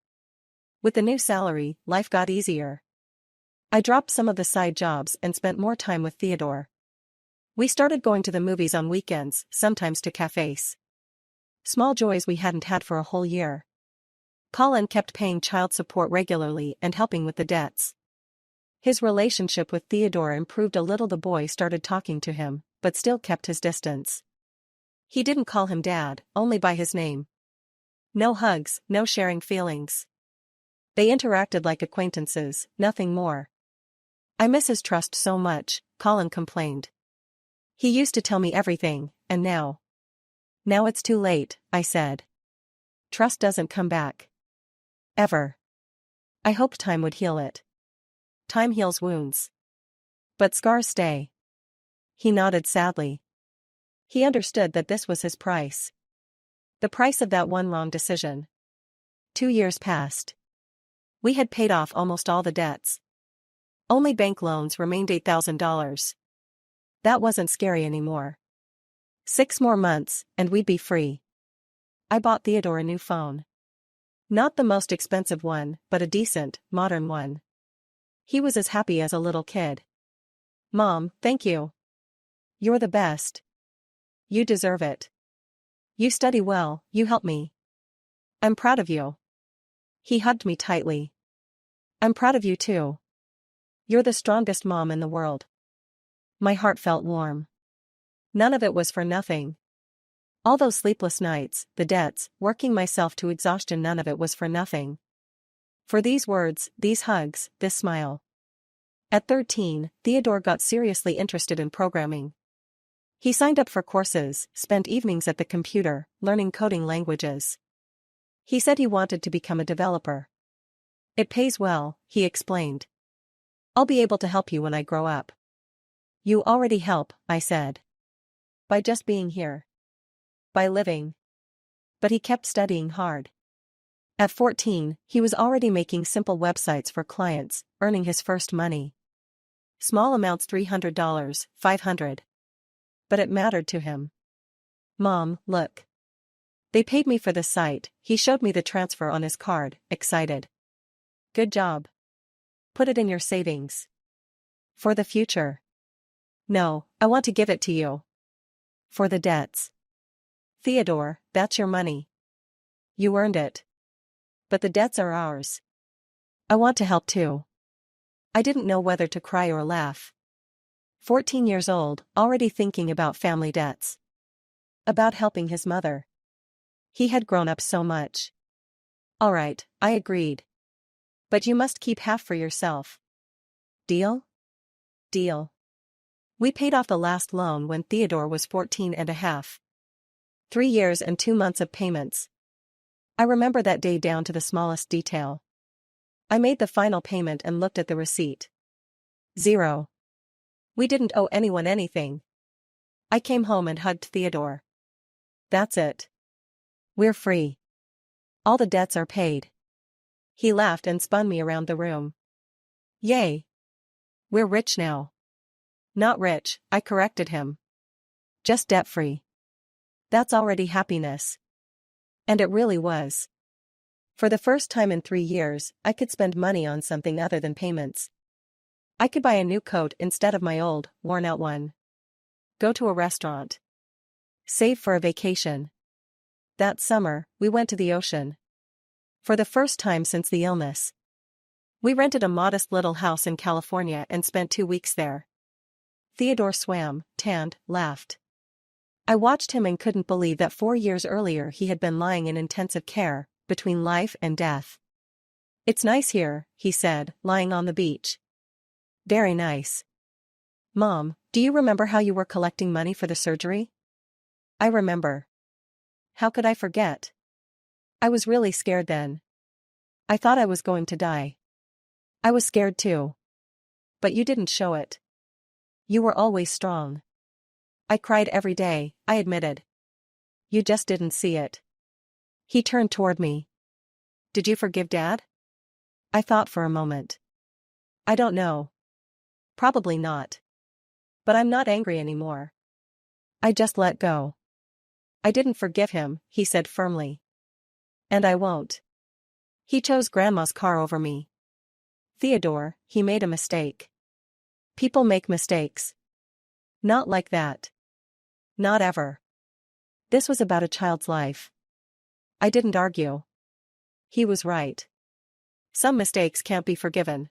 With the new salary, life got easier. I dropped some of the side jobs and spent more time with Theodore. We started going to the movies on weekends, sometimes to cafes. Small joys we hadn't had for a whole year. Colin kept paying child support regularly and helping with the debts. His relationship with Theodore improved a little. The boy started talking to him, but still kept his distance. He didn't call him Dad, only by his name. No hugs, no sharing feelings. They interacted like acquaintances, nothing more. "I miss his trust so much," Colin complained. "He used to tell me everything, and now." "Now it's too late," I said. "Trust doesn't come back. Ever. I hoped time would heal it. Time heals wounds. But scars stay." He nodded sadly. He understood that this was his price. The price of that one wrong decision. 2 years passed. We had paid off almost all the debts. Only bank loans remained $8,000. That wasn't scary anymore. 6 more months, and we'd be free. I bought Theodore a new phone. Not the most expensive one, but a decent, modern one. He was as happy as a little kid. "Mom, thank you. You're the best. You deserve it. You study well, you help me. I'm proud of you." He hugged me tightly. "I'm proud of you too. You're the strongest mom in the world." My heart felt warm. None of it was for nothing. All those sleepless nights, the debts, working myself to exhaustion, none of it was for nothing. For these words, these hugs, this smile. At 13, Theodore got seriously interested in programming. He signed up for courses, spent evenings at the computer, learning coding languages. He said he wanted to become a developer. "It pays well," he explained. "I'll be able to help you when I grow up." "You already help," I said. "By just being here. By living." But he kept studying hard. At 14, he was already making simple websites for clients, earning his first money. Small amounts, $300, $500. But it mattered to him. "Mom, look. They paid me for the site," he showed me the transfer on his card, excited. "Good job. Put it in your savings. For the future." "No, I want to give it to you. For the debts." "Theodore, that's your money. You earned it. But the debts are ours. I want to help too." I didn't know whether to cry or laugh. 14 years old, already thinking about family debts. About helping his mother. He had grown up so much. "All right," I agreed. "But you must keep half for yourself. Deal?" "Deal." We paid off the last loan when Theodore was 14 and a half. 3 years and 2 months of payments. I remember that day down to the smallest detail. I made the final payment and looked at the receipt. 0. We didn't owe anyone anything. I came home and hugged Theodore. "That's it. We're free. All the debts are paid." He laughed and spun me around the room. Yay! We're rich now. Not rich, I corrected him. Just debt-free. That's already happiness. And it really was. For the first time in 3 years, I could spend money on something other than payments. I could buy a new coat instead of my old, worn-out one. Go to a restaurant. Save for a vacation. That summer, we went to the ocean. For the first time since the illness. We rented a modest little house in California and spent 2 weeks there. Theodore swam, tanned, laughed. I watched him and couldn't believe that 4 years earlier he had been lying in intensive care, between life and death. It's nice here, he said, lying on the beach. Very nice. Mom, do you remember how you were collecting money for the surgery? I remember. How could I forget? I was really scared then. I thought I was going to die. I was scared too. But you didn't show it. You were always strong. I cried every day, I admitted. You just didn't see it. He turned toward me. Did you forgive Dad? I thought for a moment. I don't know. Probably not. But I'm not angry anymore. I just let go. I didn't forgive him, he said firmly. And I won't. He chose Grandma's car over me. Theodore, he made a mistake. People make mistakes. Not like that. Not ever. This was about a child's life. I didn't argue. He was right. Some mistakes can't be forgiven.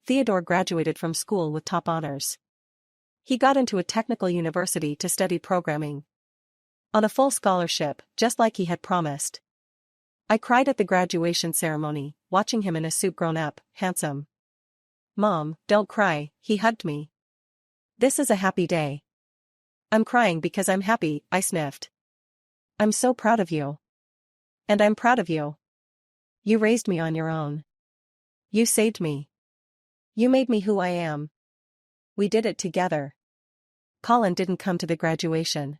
Theodore graduated from school with top honors. He got into a technical university to study programming. On a full scholarship, just like he had promised. I cried at the graduation ceremony, watching him in a suit grown up, handsome. Mom, don't cry, he hugged me. This is a happy day. I'm crying because I'm happy, I sniffed. I'm so proud of you. And I'm proud of you. You raised me on your own. You saved me. You made me who I am. We did it together. Colin didn't come to the graduation.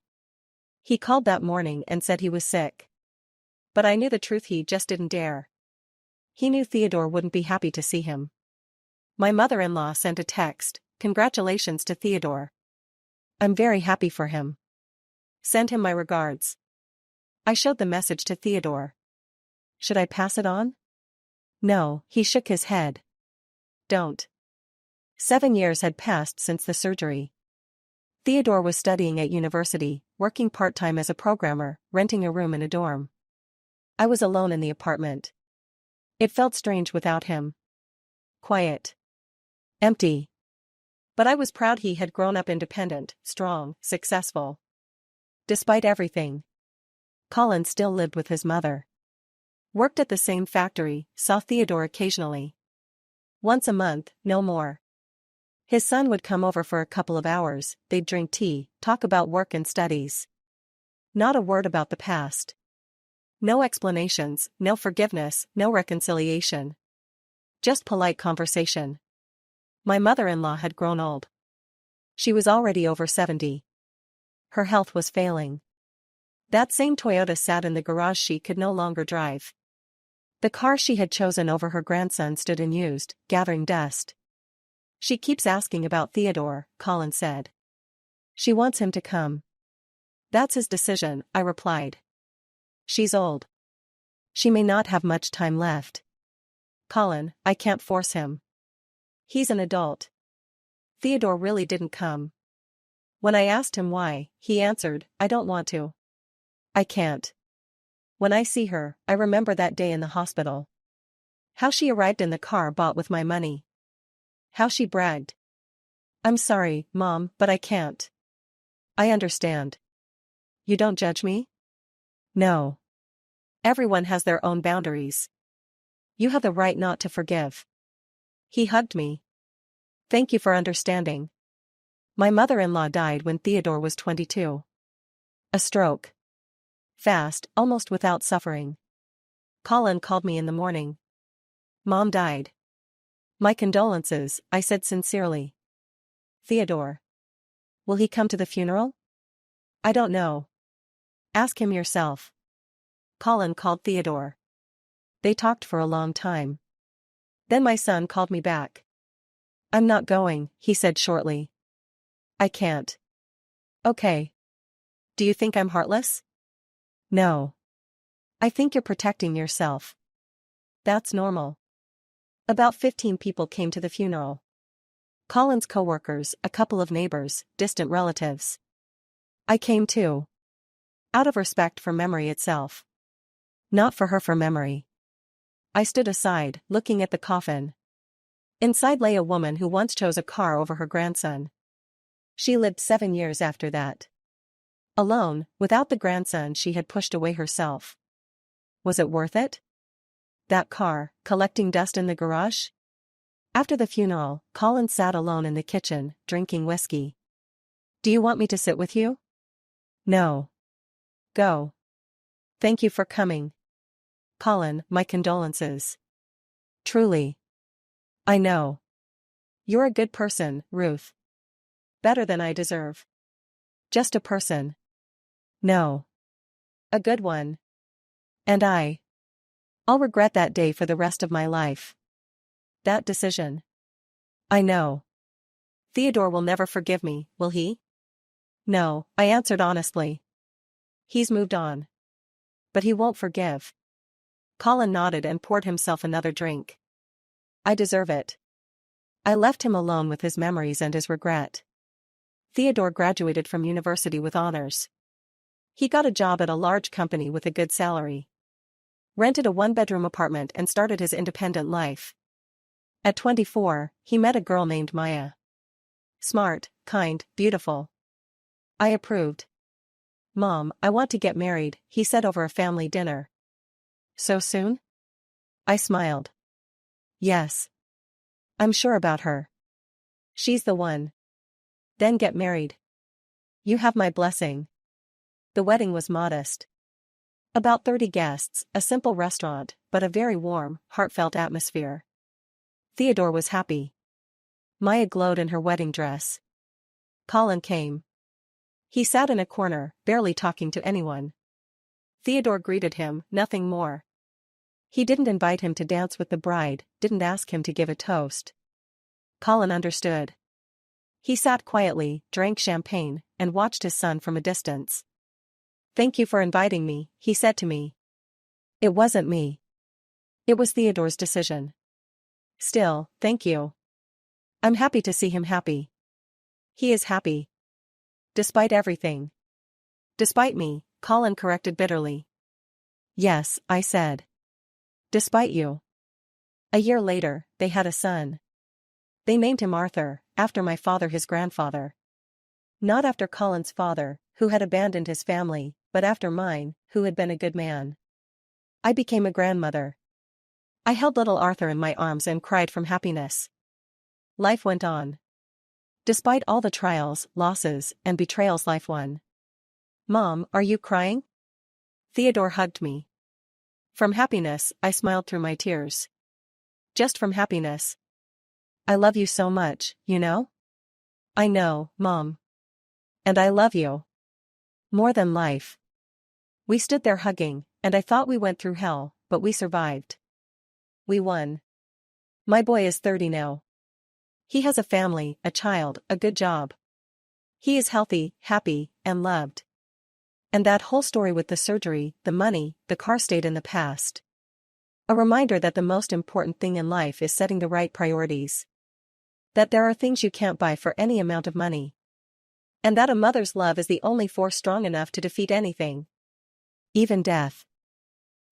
He called that morning and said he was sick. But I knew the truth, he just didn't dare. He knew Theodore wouldn't be happy to see him. My mother-in-law sent a text, "Congratulations to Theodore. I'm very happy for him. Send him my regards." I showed the message to Theodore. Should I pass it on? No, he shook his head. Don't. 7 years had passed since the surgery. Theodore was studying at university, working part-time as a programmer, renting a room in a dorm. I was alone in the apartment. It felt strange without him. Quiet. Empty. But I was proud he had grown up independent, strong, successful. Despite everything. Colin still lived with his mother. Worked at the same factory, saw Theodore occasionally. Once a month, no more. His son would come over for a couple of hours, they'd drink tea, talk about work and studies. Not a word about the past. No explanations, no forgiveness, no reconciliation. Just polite conversation. My mother-in-law had grown old. She was already over 70. Her health was failing. That same Toyota sat in the garage she could no longer drive. The car she had chosen over her grandson stood unused, gathering dust. She keeps asking about Theodore, Colin said. She wants him to come. That's his decision, I replied. She's old. She may not have much time left. Colin, I can't force him. He's an adult. Theodore really didn't come. When I asked him why, he answered, I don't want to. I can't. When I see her, I remember that day in the hospital. How she arrived in the car bought with my money. How she bragged. I'm sorry, Mom, but I can't. I understand. You don't judge me? No. Everyone has their own boundaries. You have the right not to forgive. He hugged me. Thank you for understanding. My mother-in-law died when Theodore was 22. A stroke. Fast, almost without suffering. Colin called me in the morning. Mom died. My condolences, I said sincerely. Theodore. Will he come to the funeral? I don't know. Ask him yourself. Colin called Theodore. They talked for a long time. Then my son called me back. "I'm not going," he said shortly. "I can't." "Okay. Do you think I'm heartless?" "No. I think you're protecting yourself. That's normal." About 15 people came to the funeral. Colin's coworkers, a couple of neighbors, distant relatives. I came too. Out of respect for memory itself. Not for her for memory. I stood aside, looking at the coffin. Inside lay a woman who once chose a car over her grandson. She lived 7 years after that. Alone, without the grandson she had pushed away herself. Was it worth it? That car, collecting dust in the garage? After the funeral, Colin sat alone in the kitchen, drinking whiskey. "Do you want me to sit with you?" "No. Go. Thank you for coming." "Colin, my condolences." "Truly. I know. You're a good person, Ruth. Better than I deserve. Just a person." "No. A good one. And I'll regret that day for the rest of my life. That decision. I know. Theodore will never forgive me, will he?" "No," I answered honestly. "He's moved on. But he won't forgive." Colin nodded and poured himself another drink. "I deserve it." I left him alone with his memories and his regret. Theodore graduated from university with honors. He got a job at a large company with a good salary. Rented a one-bedroom apartment and started his independent life. At 24, he met a girl named Maya. Smart, kind, beautiful. I approved. "Mom, I want to get married," he said over a family dinner. "So soon?" I smiled. "Yes. I'm sure about her. She's the one. Then get married. You have my blessing." The wedding was modest. About 30 guests, a simple restaurant, but a very warm, heartfelt atmosphere. Theodore was happy. Maya glowed in her wedding dress. Colin came. He sat in a corner, barely talking to anyone. Theodore greeted him, nothing more. He didn't invite him to dance with the bride, didn't ask him to give a toast. Colin understood. He sat quietly, drank champagne, and watched his son from a distance. "Thank you for inviting me," he said to me. "It wasn't me. It was Theodore's decision." "Still, thank you. I'm happy to see him happy." "He is happy. Despite everything." "Despite me," Colin corrected bitterly. "Yes," I said. "Despite you." A year later, they had a son. They named him Arthur, after my father, his grandfather. Not after Colin's father, who had abandoned his family, but after mine, who had been a good man. I became a grandmother. I held little Arthur in my arms and cried from happiness. Life went on. Despite all the trials, losses, and betrayals life won. "Mom, are you crying?" Theodore hugged me. From happiness, I smiled through my tears. Just from happiness. "I love you so much, you know?" "I know, Mom. And I love you. More than life." We stood there hugging, and I thought we went through hell, but we survived. We won. My boy is 30 now. He has a family, a child, a good job. He is healthy, happy, and loved. And that whole story with the surgery, the money, the car stayed in the past. A reminder that the most important thing in life is setting the right priorities. That there are things you can't buy for any amount of money. And that a mother's love is the only force strong enough to defeat anything. Even death.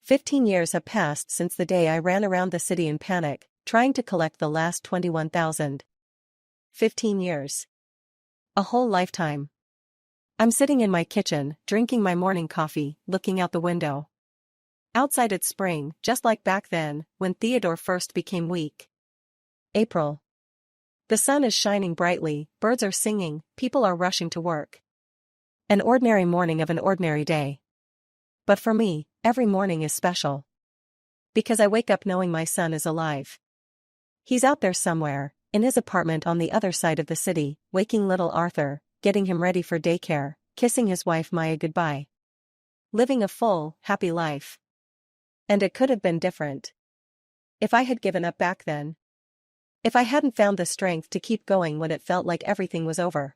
15 years have passed since the day I ran around the city in panic, trying to collect the last 21,000. 15 years. A whole lifetime. I'm sitting in my kitchen, drinking my morning coffee, looking out the window. Outside it's spring, just like back then, when Theodore first became weak. April. The sun is shining brightly, birds are singing, people are rushing to work. An ordinary morning of an ordinary day. But for me, every morning is special. Because I wake up knowing my son is alive. He's out there somewhere, in his apartment on the other side of the city, waking little Arthur, getting him ready for daycare, kissing his wife Maya goodbye. Living a full, happy life. And it could have been different. If I had given up back then. If I hadn't found the strength to keep going when it felt like everything was over.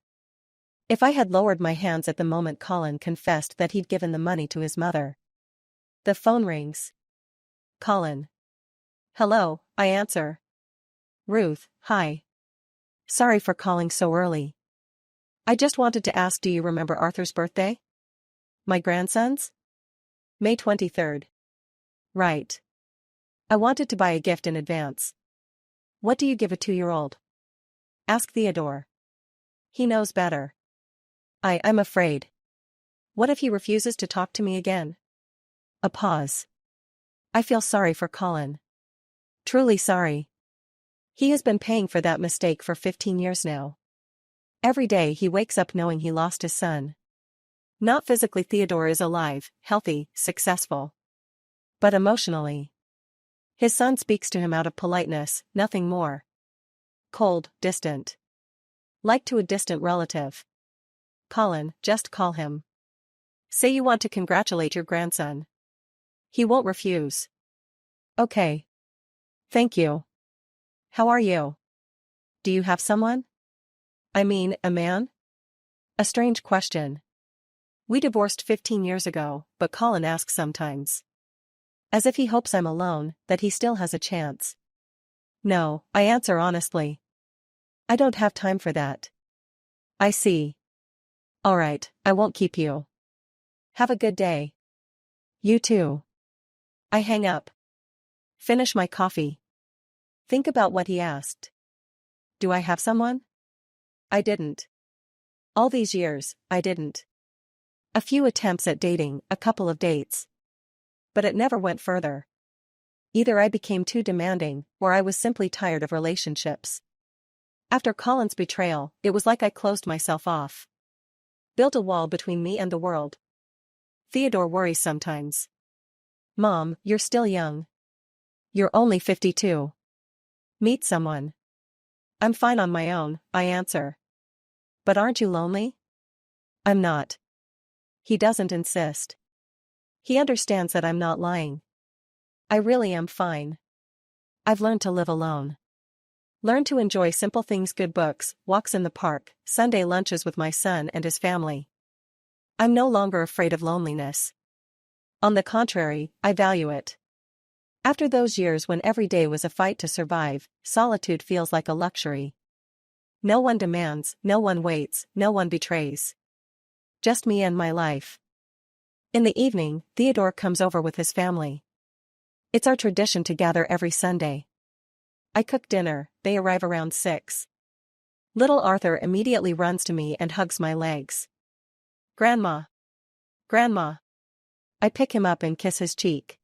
If I had lowered my hands at the moment Colin confessed that he'd given the money to his mother. The phone rings. Colin. Hello, I answer. Ruth, hi. Sorry for calling so early. I just wanted to ask, do you remember Arthur's birthday? My grandson's? May 23rd. Right. I wanted to buy a gift in advance. What do you give a 2-year-old? Ask Theodore. He knows better. I'm afraid. What if he refuses to talk to me again? A pause. I feel sorry for Colin. Truly sorry. He has been paying for that mistake for 15 years now. Every day he wakes up knowing he lost his son. Not physically, Theodore is alive, healthy, successful. But emotionally. His son speaks to him out of politeness, nothing more. Cold, distant. Like to a distant relative. Colin, just call him. Say you want to congratulate your grandson. He won't refuse. Okay. Thank you. How are you? Do you have someone? I mean, a man? A strange question. We divorced 15 years ago, but Colin asks sometimes. As if he hopes I'm alone, that he still has a chance. No, I answer honestly. I don't have time for that. I see. All right, I won't keep you. Have a good day. You too. I hang up. Finish my coffee. Think about what he asked. Do I have someone? I didn't. All these years, I didn't. A few attempts at dating, a couple of dates. But it never went further. Either I became too demanding, or I was simply tired of relationships. After Colin's betrayal, it was like I closed myself off. Built a wall between me and the world. Theodore worries sometimes. Mom, you're still young. You're only 52. Meet someone. I'm fine on my own, I answer. But aren't you lonely? I'm not. He doesn't insist. He understands that I'm not lying. I really am fine. I've learned to live alone. Learned to enjoy simple things, good books, walks in the park, Sunday lunches with my son and his family. I'm no longer afraid of loneliness. On the contrary, I value it. After those years when every day was a fight to survive, solitude feels like a luxury. No one demands, no one waits, no one betrays. Just me and my life. In the evening, Theodore comes over with his family. It's our tradition to gather every Sunday. I cook dinner, they arrive around 6. Little Arthur immediately runs to me and hugs my legs. Grandma. Grandma. I pick him up and kiss his cheek.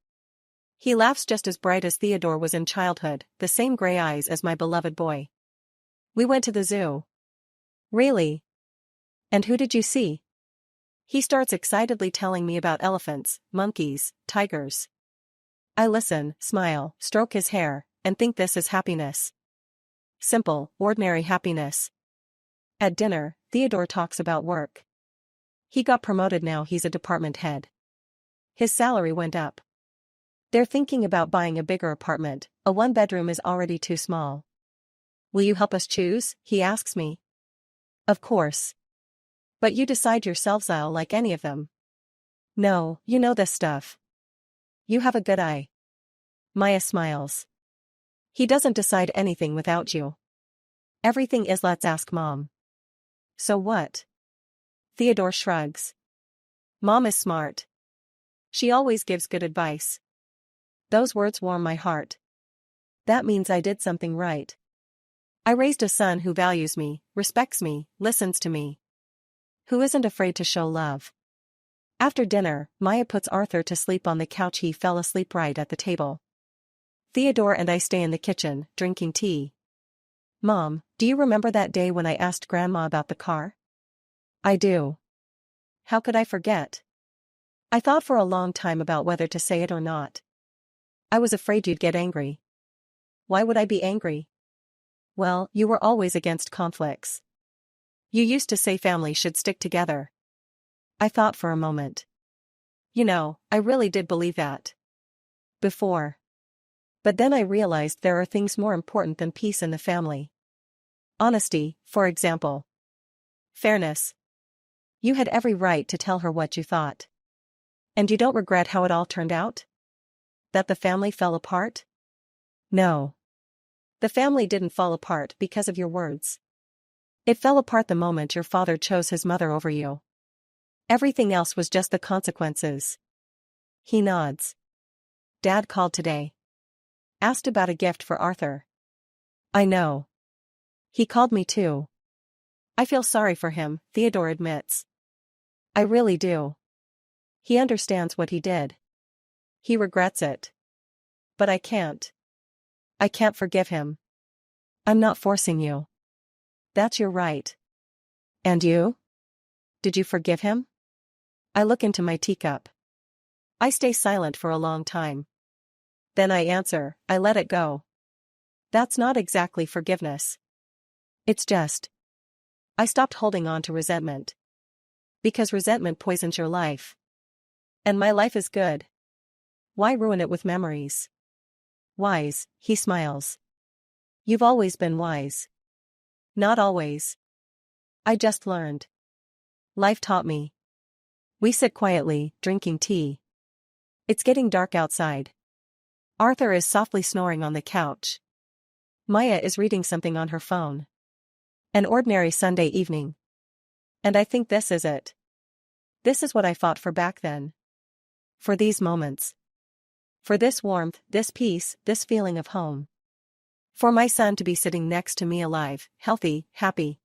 He laughs just as bright as Theodore was in childhood, the same gray eyes as my beloved boy. We went to the zoo. Really? And who did you see? He starts excitedly telling me about elephants, monkeys, tigers. I listen, smile, stroke his hair, and think this is happiness. Simple, ordinary happiness. At dinner, Theodore talks about work. He got promoted, now he's a department head. His salary went up. They're thinking about buying a bigger apartment, a 1-bedroom is already too small. Will you help us choose? He asks me. Of course. But you decide yourselves, I'll like any of them. No, you know this stuff. You have a good eye. Maya smiles. He doesn't decide anything without you. Everything is let's ask Mom. So what? Theodore shrugs. Mom is smart. She always gives good advice. Those words warm my heart. That means I did something right. I raised a son who values me, respects me, listens to me. Who isn't afraid to show love. After dinner, Maya puts Arthur to sleep on the couch. He fell asleep right at the table. Theodore and I stay in the kitchen, drinking tea. Mom, do you remember that day when I asked Grandma about the car? I do. How could I forget? I thought for a long time about whether to say it or not. I was afraid you'd get angry. Why would I be angry? Well, you were always against conflicts. You used to say family should stick together. I thought for a moment. You know, I really did believe that. Before. But then I realized there are things more important than peace in the family. Honesty, for example. Fairness. You had every right to tell her what you thought. And you don't regret how it all turned out? That the family fell apart? No. The family didn't fall apart because of your words. It fell apart the moment your father chose his mother over you. Everything else was just the consequences. He nods. Dad called today. Asked about a gift for Arthur. I know. He called me too. I feel sorry for him, Theodore admits. I really do. He understands what he did. He regrets it. But I can't. I can't forgive him. I'm not forcing you. That's your right. And you? Did you forgive him? I look into my teacup. I stay silent for a long time. Then I answer, I let it go. That's not exactly forgiveness. It's just. I stopped holding on to resentment. Because resentment poisons your life. And my life is good. Why ruin it with memories? Wise, he smiles. You've always been wise. Not always. I just learned. Life taught me. We sit quietly, drinking tea. It's getting dark outside. Arthur is softly snoring on the couch. Maya is reading something on her phone. An ordinary Sunday evening. And I think this is it. This is what I fought for back then. For these moments. For this warmth, this peace, this feeling of home. For my son to be sitting next to me alive, healthy, happy.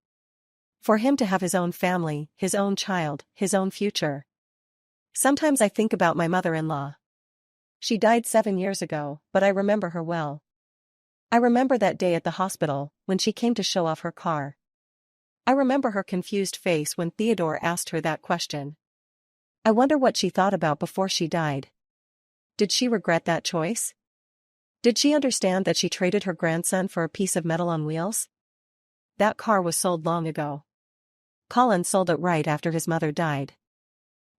For him to have his own family, his own child, his own future. Sometimes I think about my mother-in-law. She died 7 years ago, but I remember her well. I remember that day at the hospital, when she came to show off her car. I remember her confused face when Theodore asked her that question. I wonder what she thought about before she died. Did she regret that choice? Did she understand that she traded her grandson for a piece of metal on wheels? That car was sold long ago. Colin sold it right after his mother died.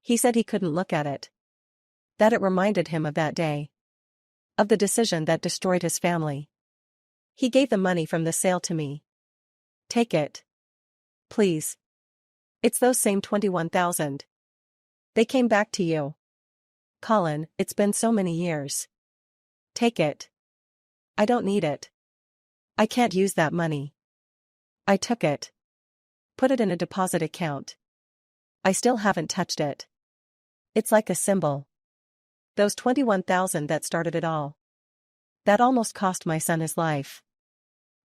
He said he couldn't look at it. That it reminded him of that day. Of the decision that destroyed his family. He gave the money from the sale to me. Take it. Please. It's those same 21,000. They came back to you. Colin, it's been so many years. Take it. I don't need it. I can't use that money. I took it. Put it in a deposit account. I still haven't touched it. It's like a symbol. Those 21,000 that started it all. That almost cost my son his life.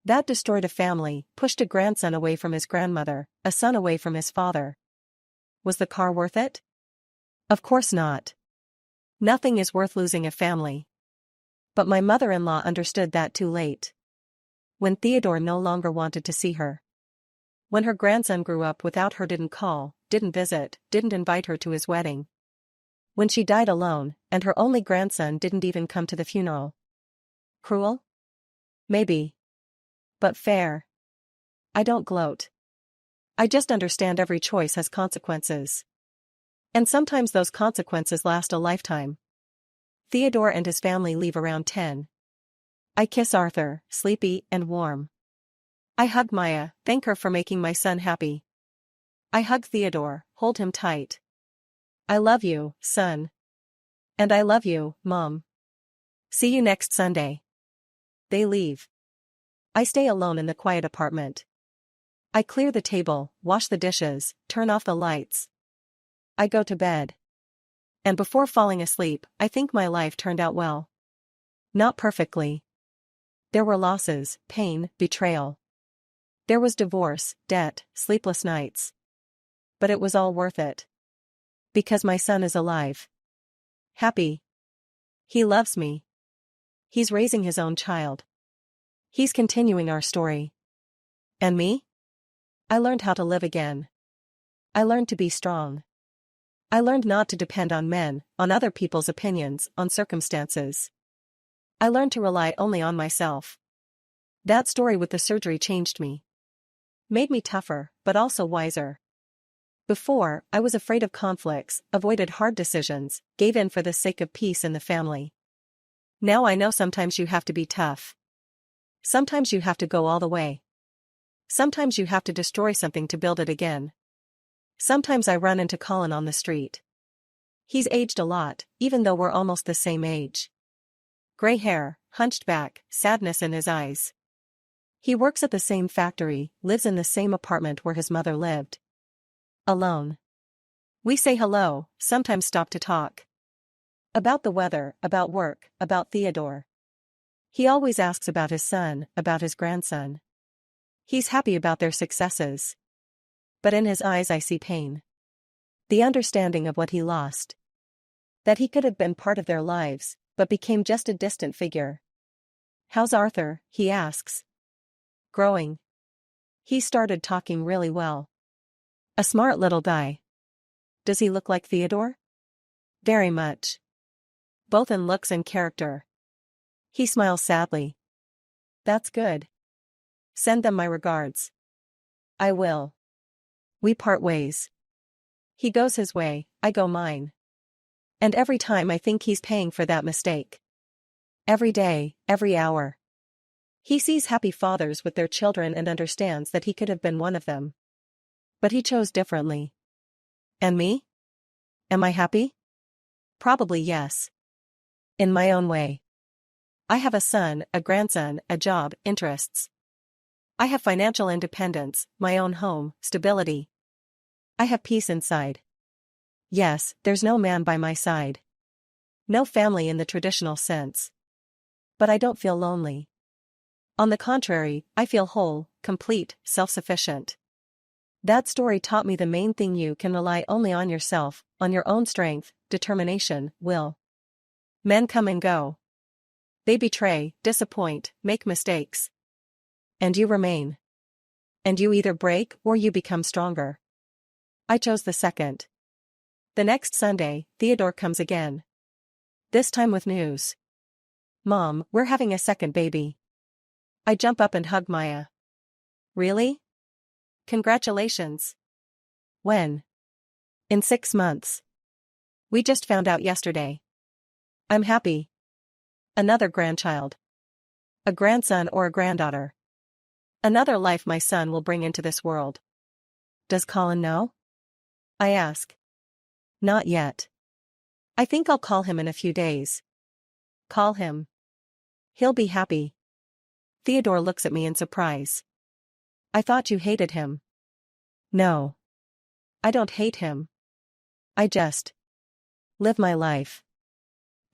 That destroyed a family, pushed a grandson away from his grandmother, a son away from his father. Was the car worth it? Of course not. Nothing is worth losing a family. But my mother-in-law understood that too late. When Theodore no longer wanted to see her. When her grandson grew up without her, didn't call, didn't visit, didn't invite her to his wedding. When she died alone, and her only grandson didn't even come to the funeral. Cruel? Maybe. But fair. I don't gloat. I just understand every choice has consequences. And sometimes those consequences last a lifetime. Theodore and his family leave around 10. I kiss Arthur, sleepy and warm. I hug Maya, thank her for making my son happy. I hug Theodore, hold him tight. I love you, son. And I love you, Mom. See you next Sunday. They leave. I stay alone in the quiet apartment. I clear the table, wash the dishes, turn off the lights. I go to bed. And before falling asleep, I think my life turned out well. Not perfectly. There were losses, pain, betrayal. There was divorce, debt, sleepless nights. But it was all worth it. Because my son is alive. Happy. He loves me. He's raising his own child. He's continuing our story. And me? I learned how to live again. I learned to be strong. I learned not to depend on men, on other people's opinions, on circumstances. I learned to rely only on myself. That story with the surgery changed me. Made me tougher, but also wiser. Before, I was afraid of conflicts, avoided hard decisions, gave in for the sake of peace in the family. Now I know sometimes you have to be tough. Sometimes you have to go all the way. Sometimes you have to destroy something to build it again. Sometimes I run into Colin on the street. He's aged a lot, even though we're almost the same age. Gray hair, hunched back, sadness in his eyes. He works at the same factory, lives in the same apartment where his mother lived. Alone. We say hello, sometimes stop to talk. About the weather, about work, about Theodore. He always asks about his son, about his grandson. He's happy about their successes. But in his eyes I see pain. The understanding of what he lost. That he could have been part of their lives, but became just a distant figure. How's Arthur? He asks. Growing. He started talking really well. A smart little guy. Does he look like Theodore? Very much. Both in looks and character. He smiles sadly. That's good. Send them my regards. I will. We part ways. He goes his way, I go mine. And every time I think he's paying for that mistake. Every day, every hour. He sees happy fathers with their children and understands that he could have been one of them. But he chose differently. And me? Am I happy? Probably yes. In my own way. I have a son, a grandson, a job, interests. I have financial independence, my own home, stability. I have peace inside. Yes, there's no man by my side. No family in the traditional sense. But I don't feel lonely. On the contrary, I feel whole, complete, self-sufficient. That story taught me the main thing: you can rely only on yourself, on your own strength, determination, will. Men come and go. They betray, disappoint, make mistakes. And you remain. And you either break or you become stronger. I chose the second. The next Sunday, Theodore comes again. This time with news. Mom, we're having a second baby. I jump up and hug Maya. Really? Congratulations. When? In 6 months. We just found out yesterday. I'm happy. Another grandchild. A grandson or a granddaughter. Another life my son will bring into this world. Does Colin know? I ask. Not yet. I think I'll call him in a few days. Call him. He'll be happy. Theodore looks at me in surprise. I thought you hated him. No. I don't hate him. I just live my life.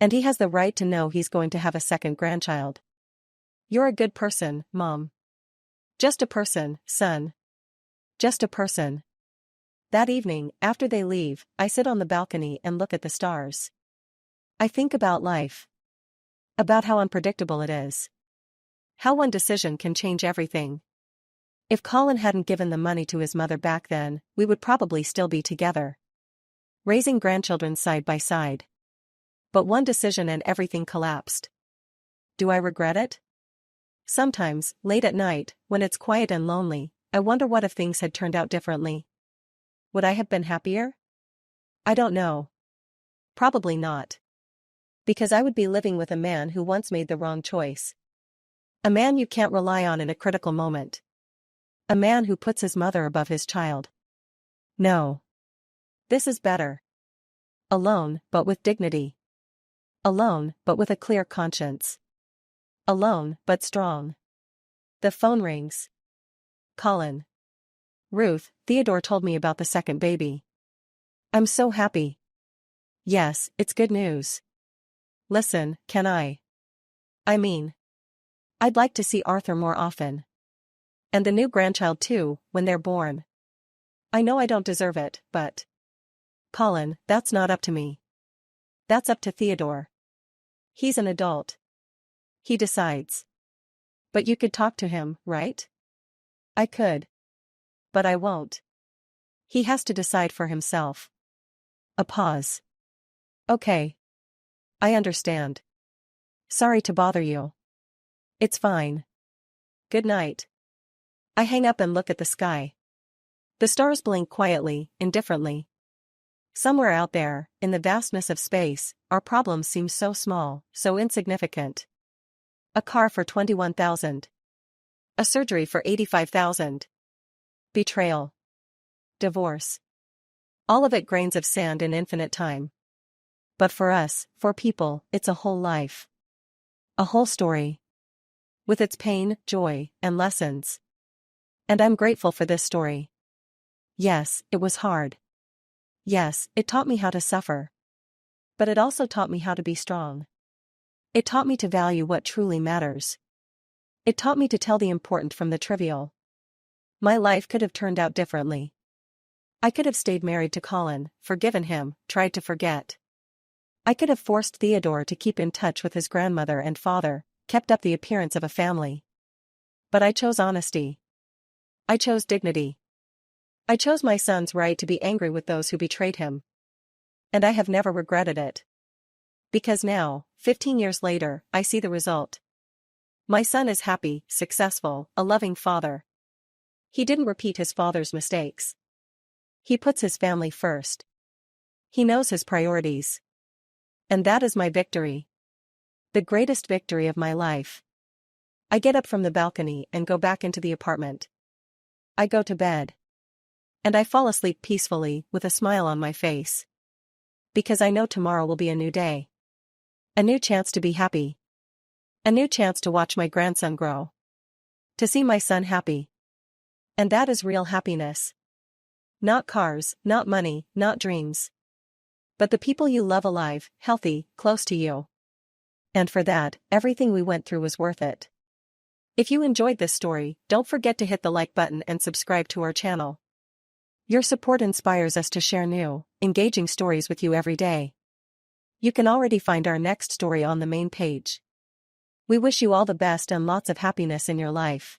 And he has the right to know he's going to have a second grandchild. You're a good person, Mom. Just a person, son. Just a person. That evening, after they leave, I sit on the balcony and look at the stars. I think about life. About how unpredictable it is. How one decision can change everything. If Colin hadn't given the money to his mother back then, we would probably still be together. Raising grandchildren side by side. But one decision and everything collapsed. Do I regret it? Sometimes, late at night, when it's quiet and lonely, I wonder what if things had turned out differently. Would I have been happier? I don't know. Probably not. Because I would be living with a man who once made the wrong choice. A man you can't rely on in a critical moment. A man who puts his mother above his child. No. This is better. Alone, but with dignity. Alone, but with a clear conscience. Alone, but strong. The phone rings. Colin. Ruth, Theodore told me about the second baby. I'm so happy. Yes, it's good news. Listen, can I mean, I'd like to see Arthur more often. And the new grandchild too, when they're born. I know I don't deserve it, but... Colin, that's not up to me. That's up to Theodore. He's an adult. He decides. But you could talk to him, right? I could. But I won't. He has to decide for himself. A pause. Okay. I understand. Sorry to bother you. It's fine. Good night. I hang up and look at the sky. The stars blink quietly, indifferently. Somewhere out there, in the vastness of space, our problems seem so small, so insignificant. A car for 21,000. A surgery for 85,000. Betrayal. Divorce. All of it grains of sand in infinite time. But for us, for people, it's a whole life. A whole story. With its pain, joy, and lessons. And I'm grateful for this story. Yes, it was hard. Yes, it taught me how to suffer. But it also taught me how to be strong. It taught me to value what truly matters. It taught me to tell the important from the trivial. My life could have turned out differently. I could have stayed married to Colin, forgiven him, tried to forget. I could have forced Theodore to keep in touch with his grandmother and father, kept up the appearance of a family. But I chose honesty. I chose dignity. I chose my son's right to be angry with those who betrayed him. And I have never regretted it. Because now, 15 years later, I see the result. My son is happy, successful, a loving father. He didn't repeat his father's mistakes. He puts his family first. He knows his priorities. And that is my victory. The greatest victory of my life. I get up from the balcony and go back into the apartment. I go to bed. And I fall asleep peacefully, with a smile on my face. Because I know tomorrow will be a new day. A new chance to be happy. A new chance to watch my grandson grow. To see my son happy. And that is real happiness. Not cars, not money, not dreams. But the people you love alive, healthy, close to you. And for that, everything we went through was worth it. If you enjoyed this story, don't forget to hit the like button and subscribe to our channel. Your support inspires us to share new, engaging stories with you every day. You can already find our next story on the main page. We wish you all the best and lots of happiness in your life.